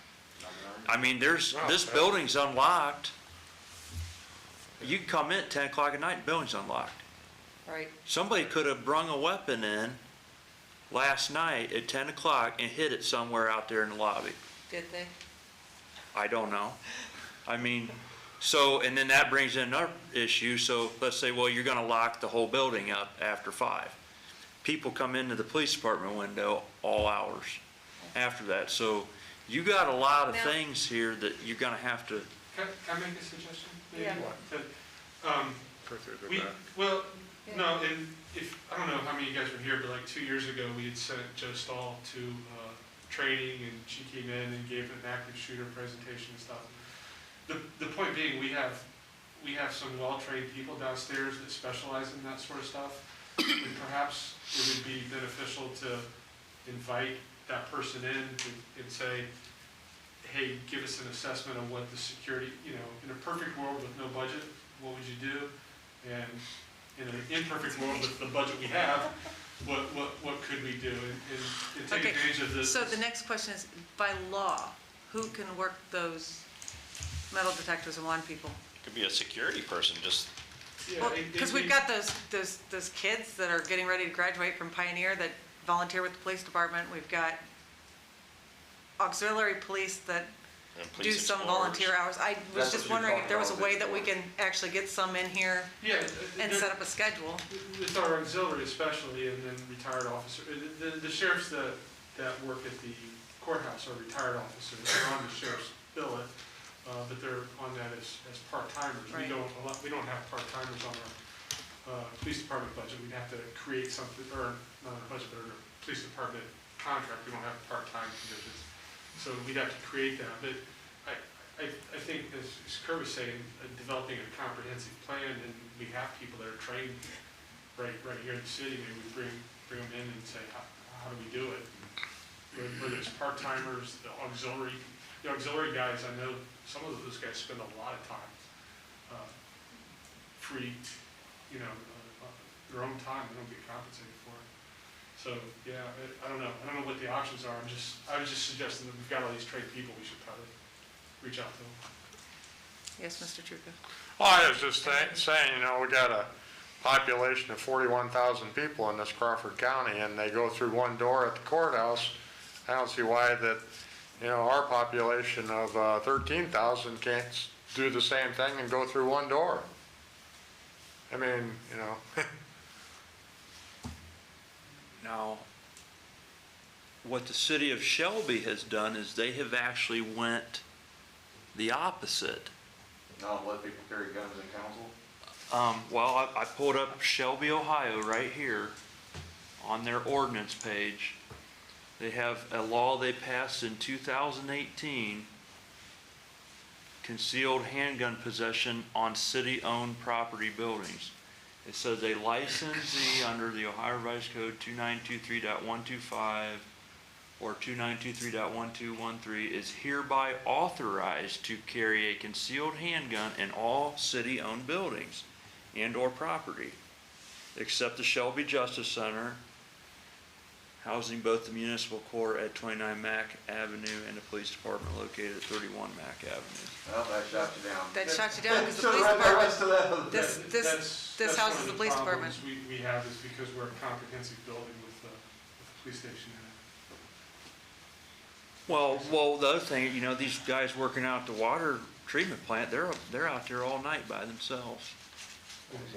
Speaker 12: I mean, this building's unlocked. You can come in at 10 o'clock at night, the building's unlocked.
Speaker 8: Right.
Speaker 12: Somebody could have brung a weapon in last night at 10 o'clock and hid it somewhere out there in the lobby.
Speaker 8: Did they?
Speaker 12: I don't know. I mean, and then that brings in another issue. So let's say, well, you're gonna lock the whole building up after 5. People come into the police department window all hours after that. So you got a lot of
Speaker 8: Now-
Speaker 12: things here that you're gonna have to.
Speaker 5: Can I make a suggestion? Maybe?
Speaker 8: Yeah.
Speaker 5: Well, no, and I don't know how many of you guys were here, but like 2 years ago, we had sent Joe Stahl to training, and she came in and gave an active shooter presentation and stuff. The point being, we have some well-trained people downstairs that specialize in that sort of stuff. And perhaps it would be beneficial to invite that person in and say, hey, give us an assessment of what the security, in a perfect world with no budget, what would you do? And in an imperfect world with the budget we have, what could we do? And take
Speaker 8: Okay,
Speaker 5: advantage of this.
Speaker 8: so the next question is, by law, who can work those metal detectors and wand people?
Speaker 15: Could be a security person, just,
Speaker 8: Because we've got those kids that are getting ready to graduate from Pioneer that volunteer with the police department. We've got auxiliary police that do
Speaker 15: police
Speaker 8: some
Speaker 15: explorers.
Speaker 8: volunteer hours. I was
Speaker 6: That's
Speaker 8: just
Speaker 6: what you're
Speaker 8: wondering if there was a
Speaker 6: talking
Speaker 8: way
Speaker 6: about,
Speaker 8: that we can actually get some in here
Speaker 5: Yeah,
Speaker 8: and set up a schedule.
Speaker 5: with our auxiliary especially, and then retired officer, the sheriffs that work at the courthouse are retired officers. They're on the sheriff's billet, but they're on that as part-timers.
Speaker 8: Right.
Speaker 5: We don't have part-timers on our police department budget. We'd have to create something, or not our budget, but our police department contract. We don't have part-time positions. So we'd have to create that. But I think, as Kurt was saying, developing a comprehensive plan, and we have people that are trained right here in the city. Maybe we bring them in and say, how do we do it? Whether it's part-timers, the auxiliary guys, I know some of those guys spend a lot of time free, their own time. They don't get compensated for it. So, yeah, I don't know. I don't know what the options are. I was just suggesting that we've got all these trained people, we should probably reach out to them.
Speaker 8: Yes, Mr. Truca?
Speaker 11: Well, I was just saying, we got a population of 41,000 people in this Crawford County, and they go through one door at the courthouse. I don't see why that, our population of 13,000 can't do the same thing and go through one door. I mean,
Speaker 12: Now, what the city of Shelby has done is they have actually went the opposite.
Speaker 6: not let people carry guns in council.
Speaker 12: Well, I pulled up Shelby, Ohio, right here, on their ordinance page. They have a law they passed in 2018, concealed handgun possession on city-owned property buildings. It says a licensee under the Ohio Revised Code 2923.125 or 2923.1213 is hereby authorized to carry a concealed handgun in all city-owned buildings and/or property, except the Shelby Justice Center, housing both the municipal court at 29 Mack Avenue and the police department located at 31 Mack Avenue.
Speaker 6: Well, that shot you down.
Speaker 8: That shot you down because the
Speaker 6: Should've
Speaker 8: police
Speaker 6: read the rest
Speaker 8: department,
Speaker 6: of that.
Speaker 8: this houses the police department.
Speaker 5: That's one of the problems we have is because we're a comprehensive building with the police station in it.
Speaker 12: Well, the other thing, you know, these guys working out at the water treatment plant, they're out there all night by themselves.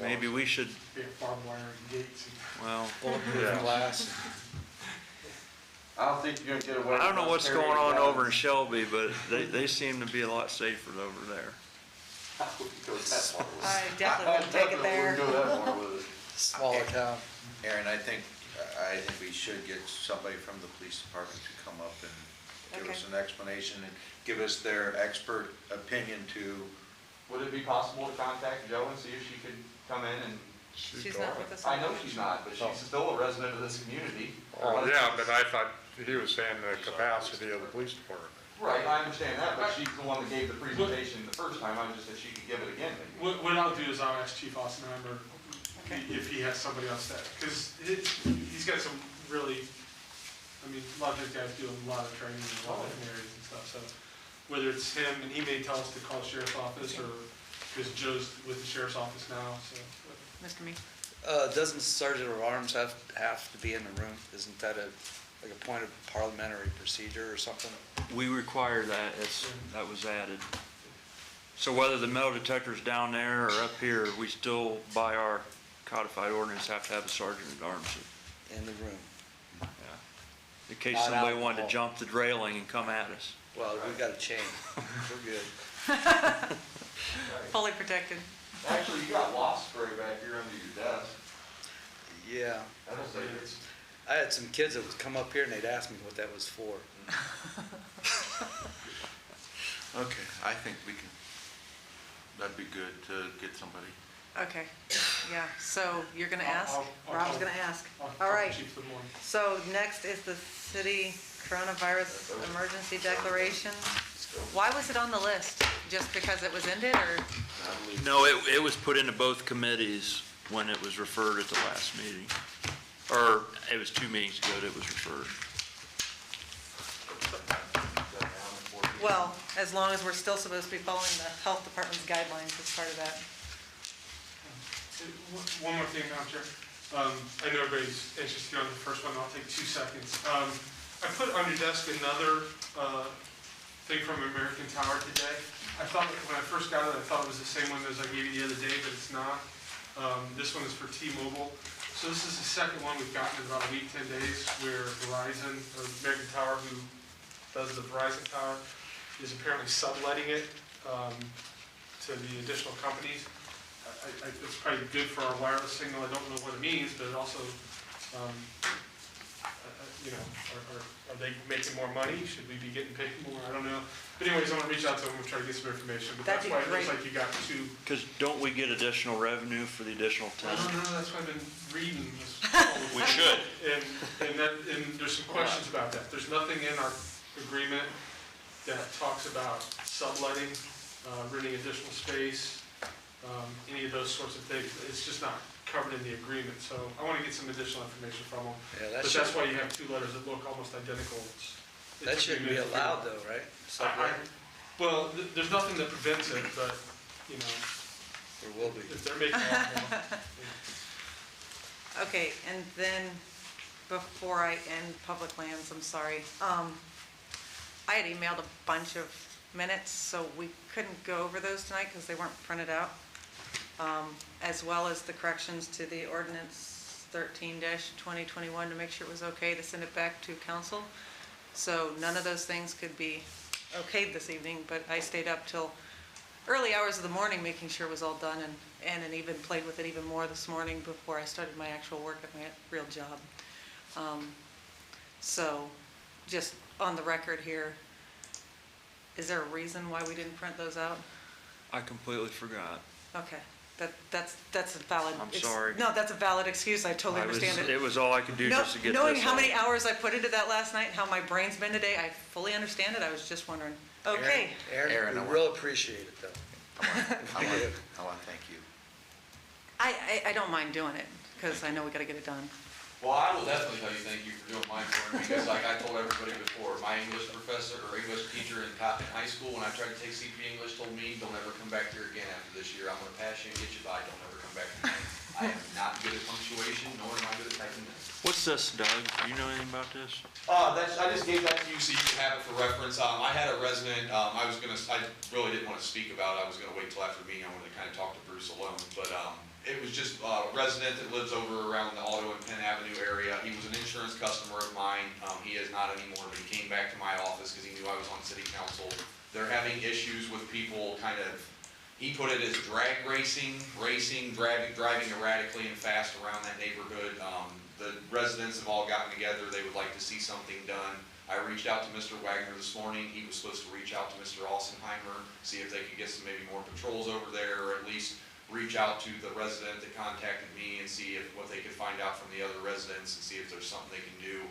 Speaker 12: Maybe we should,
Speaker 5: We have barbed wire and gates.
Speaker 12: well,
Speaker 14: Bulletproof glass.
Speaker 6: I don't think you're gonna get away.
Speaker 12: I don't know
Speaker 6: with
Speaker 12: what's
Speaker 6: carrying
Speaker 12: going on over in
Speaker 6: guns.
Speaker 12: Shelby, but they seem to be a lot safer over there.
Speaker 6: I wouldn't go that far with it.
Speaker 8: I definitely wouldn't take it there.
Speaker 6: I definitely wouldn't go that far with it.
Speaker 14: Smaller town.
Speaker 1: Aaron, I think we should get somebody from the police department to come up and give us an explanation and give us their expert opinion to.
Speaker 6: Would it be possible to contact Jo and see if she could come in and?
Speaker 8: She's not with us.
Speaker 6: I know she's not, but she's still a resident of this community.
Speaker 11: Oh, yeah, but I thought he was saying the capacity of the police department.
Speaker 6: Right, I understand that, but she's the one that gave the presentation the first time, I just said she could give it again. maybe.
Speaker 5: What I'll do is I'll ask Chief Ossenheimer if he has somebody on staff, because he's got some really, I mean, a lot of those guys do a lot of training in a lot of different areas and stuff, so whether it's him, and he may tell us to call the sheriff's office, or, because Joe's with the sheriff's office now, so.
Speaker 8: Mr. Me?
Speaker 14: Doesn't Sergeant of Arms have to be in the room? Isn't that like a point of parliamentary procedure or something?
Speaker 12: We require that, that was added. So whether the metal detector's down there or up here, we still, by our codified ordinance, have to have a sergeant at arms.
Speaker 14: In the room.
Speaker 12: In case
Speaker 14: Not
Speaker 12: somebody
Speaker 14: out
Speaker 12: wanted to
Speaker 14: in the
Speaker 12: jump the railing and come at us.
Speaker 14: Well, we got a chain. We're good.
Speaker 8: Fully protected.
Speaker 6: Actually, you got wasp spray back here under your desk.
Speaker 14: Yeah.
Speaker 6: That'll save it.
Speaker 14: I had some kids that would come up here and they'd ask me what that was for.
Speaker 1: Okay, I think that'd be good to get somebody.
Speaker 8: Okay, yeah, so you're gonna ask?
Speaker 5: I'll
Speaker 8: Rob's
Speaker 5: call-
Speaker 8: gonna ask.
Speaker 5: I'll
Speaker 8: All
Speaker 5: talk
Speaker 8: right,
Speaker 5: to Chief in the morning.
Speaker 8: so next is the city coronavirus emergency declaration. Why was it on the list? Just because it was ended, or?
Speaker 12: No, it was put into both committees when it was referred at the last meeting. Or it was 2 meetings ago that it was referred.
Speaker 8: Well, as long as we're still supposed to be following the health department's guidelines as part of that.
Speaker 5: One more thing, Madam Chair. I know everybody's anxious to get on the first one, I'll take 2 seconds. I put on your desk another thing from American Tower today. I thought, when I first got it, I thought it was the same one as I gave you the other day, but it's not. This one is for T-Mobile. So this is the second one we've gotten in about a week, 10 days, where Verizon, or American Tower, who does the Verizon Tower, is apparently subletting it to the additional companies. It's probably good for our wireless signal. I don't know what it means, but it also, are they making more money? Should we be getting paid more? I don't know. But anyways, I'm gonna reach out to them and try to get some information. But that's
Speaker 8: That'd be
Speaker 5: why it looks
Speaker 8: great.
Speaker 5: like you got 2.
Speaker 12: Because don't we get additional revenue for the additional 10?
Speaker 5: I don't know. That's why I've been reading this.
Speaker 15: We should.
Speaker 5: And there's some questions about that. There's nothing in our agreement that talks about subletting, renting additional space, any of those sorts of things. It's just not covered in the agreement, so I want to get some additional information from them.
Speaker 14: Yeah,
Speaker 5: But that's why you have 2 letters that look almost identical.
Speaker 14: That shouldn't be allowed though, right?
Speaker 5: Well, there's nothing that prevents it, but,
Speaker 14: There will be.
Speaker 5: if they're making a lot more.
Speaker 8: Okay, and then before I end public lands, I'm sorry. I had emailed a bunch of minutes, so we couldn't go over those tonight because they weren't printed out. As well as the corrections to the ordinance 13-2021 to make sure it was okay to send it back to council. So none of those things could be okayed this evening, but I stayed up till early hours of the morning making sure it was all done and even played with it even more this morning before I started my actual work at my real job. So just on the record here, is there a reason why we didn't print those out?
Speaker 12: I completely forgot.
Speaker 8: Okay, That's a valid.
Speaker 12: I'm sorry.
Speaker 8: No, that's a valid excuse, I totally understand it.
Speaker 12: It was all I could do just to get this
Speaker 8: Knowing how
Speaker 12: out.
Speaker 8: many hours I put into that last night, and how my brain's been today, I fully understand it, I was just wondering. Okay,
Speaker 14: Aaron, we real appreciate it though.
Speaker 16: I want to thank you.
Speaker 8: I don't mind doing it, because I know we gotta get it done.
Speaker 6: Well, I will definitely tell you thank you for doing mine for me, because like I told everybody before, my English professor or English teacher in high school, when I tried to take CP English, told me, don't ever come back here again after this year. I'm gonna pass you and get you by, don't ever come back again. I am not good at punctuation, nor am I good at typing minutes.
Speaker 12: What's this, Doug? Do you know anything about this?
Speaker 6: I just gave that to you so you can have it for reference. I had a resident, I really didn't want to speak about it. I was gonna wait till after the meeting. I wanted to kind of talk to Bruce alone, but, it was just a resident that lives over around the Auto and Penn Avenue area. He was an insurance customer of mine. He is not anymore, but he came back to my office because he knew I was on city council. They're having issues with people kind of, he put it as drag racing, driving erratically and fast around that neighborhood. The residents have all gotten together. They would like to see something done. I reached out to Mr. Wagner this morning. He was supposed to reach out to Mr. Alsenheimer, see if they could get some maybe more patrols over there, or at least reach out to the resident that contacted me and see what they could find out from the other residents and see if there's something they can do.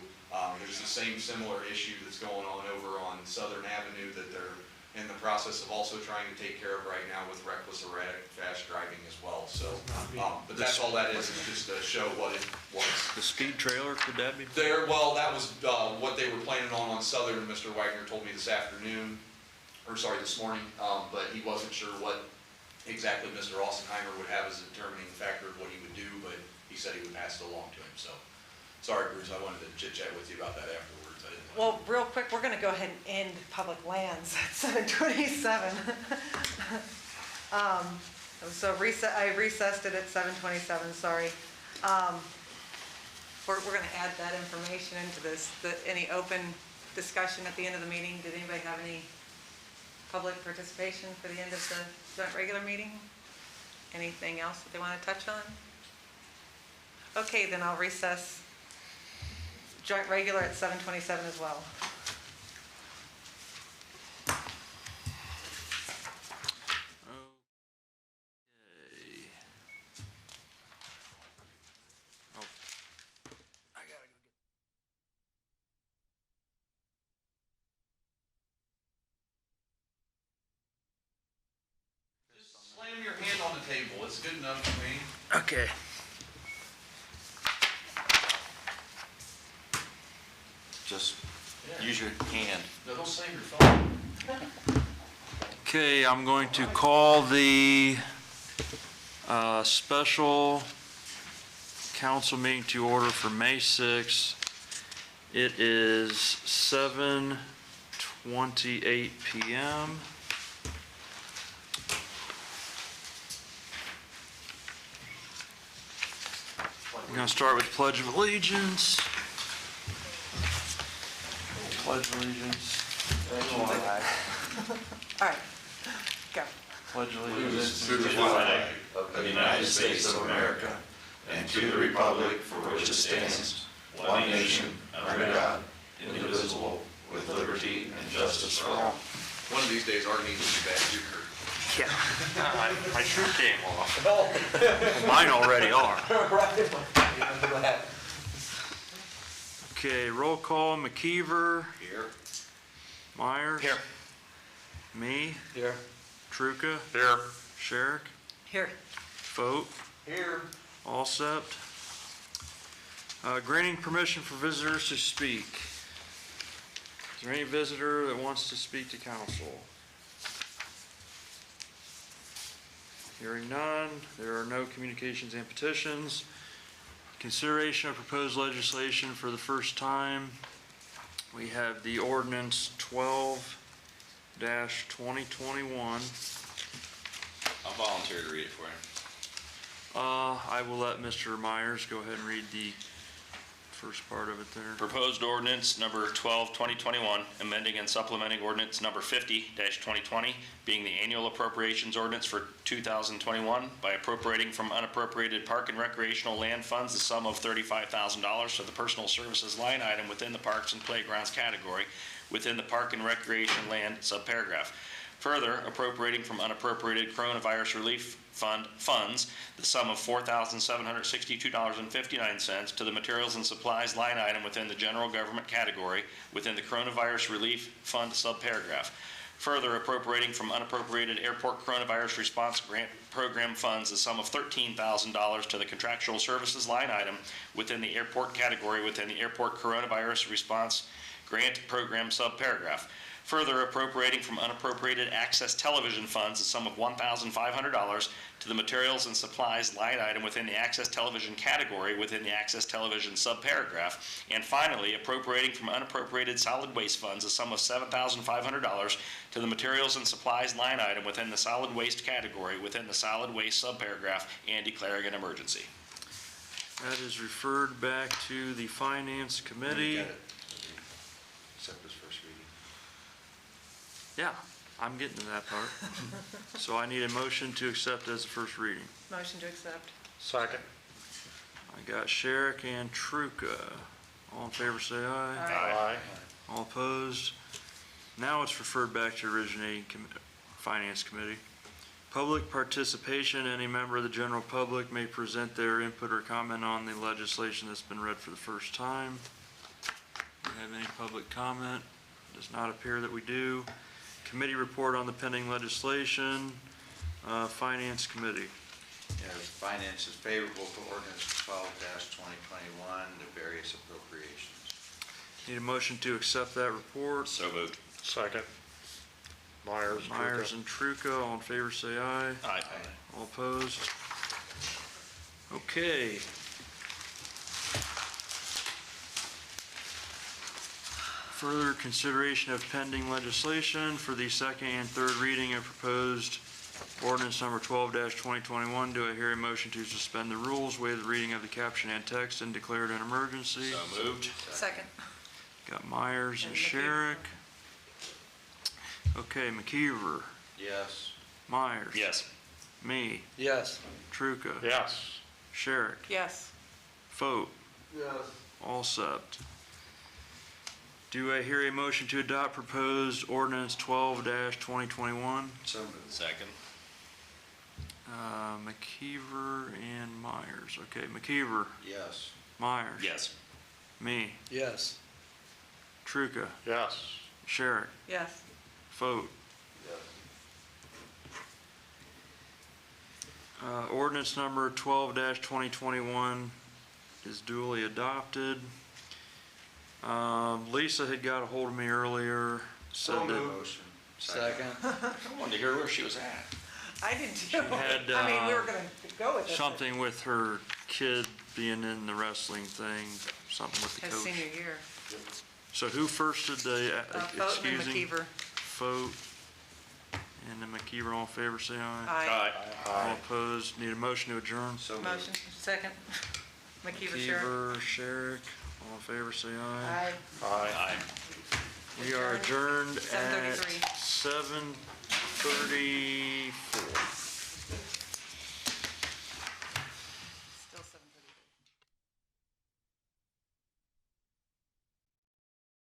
Speaker 6: There's the same similar issue that's going on over on Southern Avenue that they're in the process of also trying to take care of right now with reckless, erratic, fast driving as well. So, but that's all that is just to show what it was.
Speaker 12: The speed trailer, could that be?
Speaker 6: Well, that was what they were planning on Southern. Mr. Wagner told me this morning, but he wasn't sure what exactly Mr. Alsenheimer would have as a determining factor of what he would do, but he said he would pass it along to him. So, sorry, Bruce, I wanted to chit-chat with you about that afterwards. I didn't want
Speaker 8: Well, real quick, we're gonna go ahead and end public lands at 7:27. So I recessed it at 7:27, sorry. We're gonna add that information into this, any open discussion at the end of the meeting. Did anybody have any public participation for the end of the joint regular meeting? Anything else that they want to touch on? Okay, then I'll recess joint regular at 7:27 as well.
Speaker 12: Okay. Oh. I gotta go get.
Speaker 6: Just slam your hand on the table. It's good enough for me.
Speaker 12: Okay.
Speaker 1: Just use your hand.
Speaker 6: No, don't slam your phone.
Speaker 12: Okay, I'm going to call the special council meeting to order for May 6th. It is 7:28 p.m. We're going to start with Pledge of Allegiance. Pledge allegiance.
Speaker 8: All right, go.
Speaker 12: Pledge allegiance
Speaker 15: To the flag of the United States of America and to the republic for which it stands, one nation, under God, indivisible, with liberty and justice for all.
Speaker 6: One of these days, our needs will be bad too, Kurt.
Speaker 12: Yeah, my shirt came off. Mine already are. Okay, roll call, McKeever.
Speaker 6: Here.
Speaker 12: Myers.
Speaker 15: Here.
Speaker 12: Me.
Speaker 14: Here.
Speaker 12: Truca.
Speaker 11: Here.
Speaker 12: Sherrick.
Speaker 8: Here.
Speaker 12: Vogt.
Speaker 6: Here.
Speaker 12: Allsept. Granting permission for visitors to speak. Is there any visitor that wants to speak to council? Hearing none, there are no communications and petitions. Consideration of proposed legislation for the first time. We have the ordinance 12-2021.
Speaker 15: I'll volunteer to read it for you.
Speaker 12: I will let Mr. Myers go ahead and read the first part of it there.
Speaker 15: Proposed ordinance number 12-2021, amending and supplementing ordinance number 50-2020, being the annual appropriations ordinance for 2021 by appropriating from unappropriated park and recreational land funds the sum of $35,000 for the personal services line item within the parks and playgrounds category within the park and recreation land subparagraph.
Speaker 4: Further, appropriating from unappropriated coronavirus relief funds the sum of $4,762.59 to the materials and supplies line item within the general government category within the coronavirus relief fund subparagraph. Further, appropriating from unappropriated airport coronavirus response grant program funds the sum of $13,000 to the contractual services line item within the airport category within the airport coronavirus response grant program subparagraph. Further, appropriating from unappropriated access television funds the sum of $1,500 to the materials and supplies line item within the access television category within the access television subparagraph. And finally, appropriating from unappropriated solid waste funds the sum of $7,500 to the materials and supplies line item within the solid waste category within the solid waste subparagraph and declaring an emergency.
Speaker 12: That is referred back to the Finance Committee.
Speaker 16: Got it. Accept this first reading.
Speaker 12: Yeah, I'm getting to that part. So I need a motion to accept as a first reading.
Speaker 8: Motion to accept.
Speaker 11: Second.
Speaker 12: I got Sherrick and Truca. All in favor, say aye.
Speaker 11: Aye.
Speaker 12: All opposed? Now it's referred back to originating Finance Committee. Public participation. Any member of the general public may present their input or comment on the legislation that's been read for the first time. Do we have any public comment? Does not appear that we do. Committee report on the pending legislation. Finance Committee.
Speaker 16: Yes, finance is favorable for ordinance 12-2021, the various appropriations.
Speaker 12: Need a motion to accept that report.
Speaker 4: So moved.
Speaker 11: Second. Myers.
Speaker 12: Myers and Truca, all in favor say aye.
Speaker 4: Aye.
Speaker 12: All opposed? Okay. Further consideration of pending legislation for the second and third reading of proposed ordinance number 12-2021. Do I hear a motion to suspend the rules, waive the reading of the caption and text, and declare it an emergency?
Speaker 4: So moved.
Speaker 8: Second.
Speaker 12: Got Myers and
Speaker 8: And McKeever.
Speaker 12: Sherrick. Okay, McKeever,
Speaker 16: Yes.
Speaker 12: Myers.
Speaker 4: Yes.
Speaker 12: Me,
Speaker 14: Yes.
Speaker 12: Truca.
Speaker 11: Yes.
Speaker 12: Sherrick.
Speaker 8: Yes.
Speaker 12: Vote.
Speaker 5: Yes.
Speaker 12: All accept. Do I hear a motion to adopt proposed ordinance 12-2021?
Speaker 16: So moved.
Speaker 4: Second.
Speaker 12: McKeever and Myers. Okay, McKeever,
Speaker 16: Yes.
Speaker 12: Myers.
Speaker 4: Yes.
Speaker 12: Me,
Speaker 14: Yes.
Speaker 12: Truca,
Speaker 11: Yes.
Speaker 12: Sherrick.
Speaker 8: Yes.
Speaker 12: Vote. Ordinance number 12-2021 is duly adopted. Lisa had got a hold of me earlier, said that
Speaker 16: Motion.
Speaker 14: Second.
Speaker 4: I wanted to hear where she was at.
Speaker 8: I did too.
Speaker 12: had,
Speaker 8: I mean, we were gonna go with it.
Speaker 12: something with her kid being in the wrestling thing, something with the
Speaker 8: His senior
Speaker 12: coach.
Speaker 8: year.
Speaker 12: So who first did the,
Speaker 8: Vote and
Speaker 12: excusing?
Speaker 8: McKeever.
Speaker 12: Vote. And then McKeever, all in favor, say aye.
Speaker 8: Aye.
Speaker 12: All opposed, need a motion to adjourn?
Speaker 16: So moved.
Speaker 8: Motion. Second. McKeever, Sherrick.
Speaker 12: McKeever, Sherrick, all in favor, say aye.
Speaker 8: Aye.
Speaker 4: Aye.
Speaker 12: We are adjourned at
Speaker 8: 7:33.
Speaker 12: 7:30.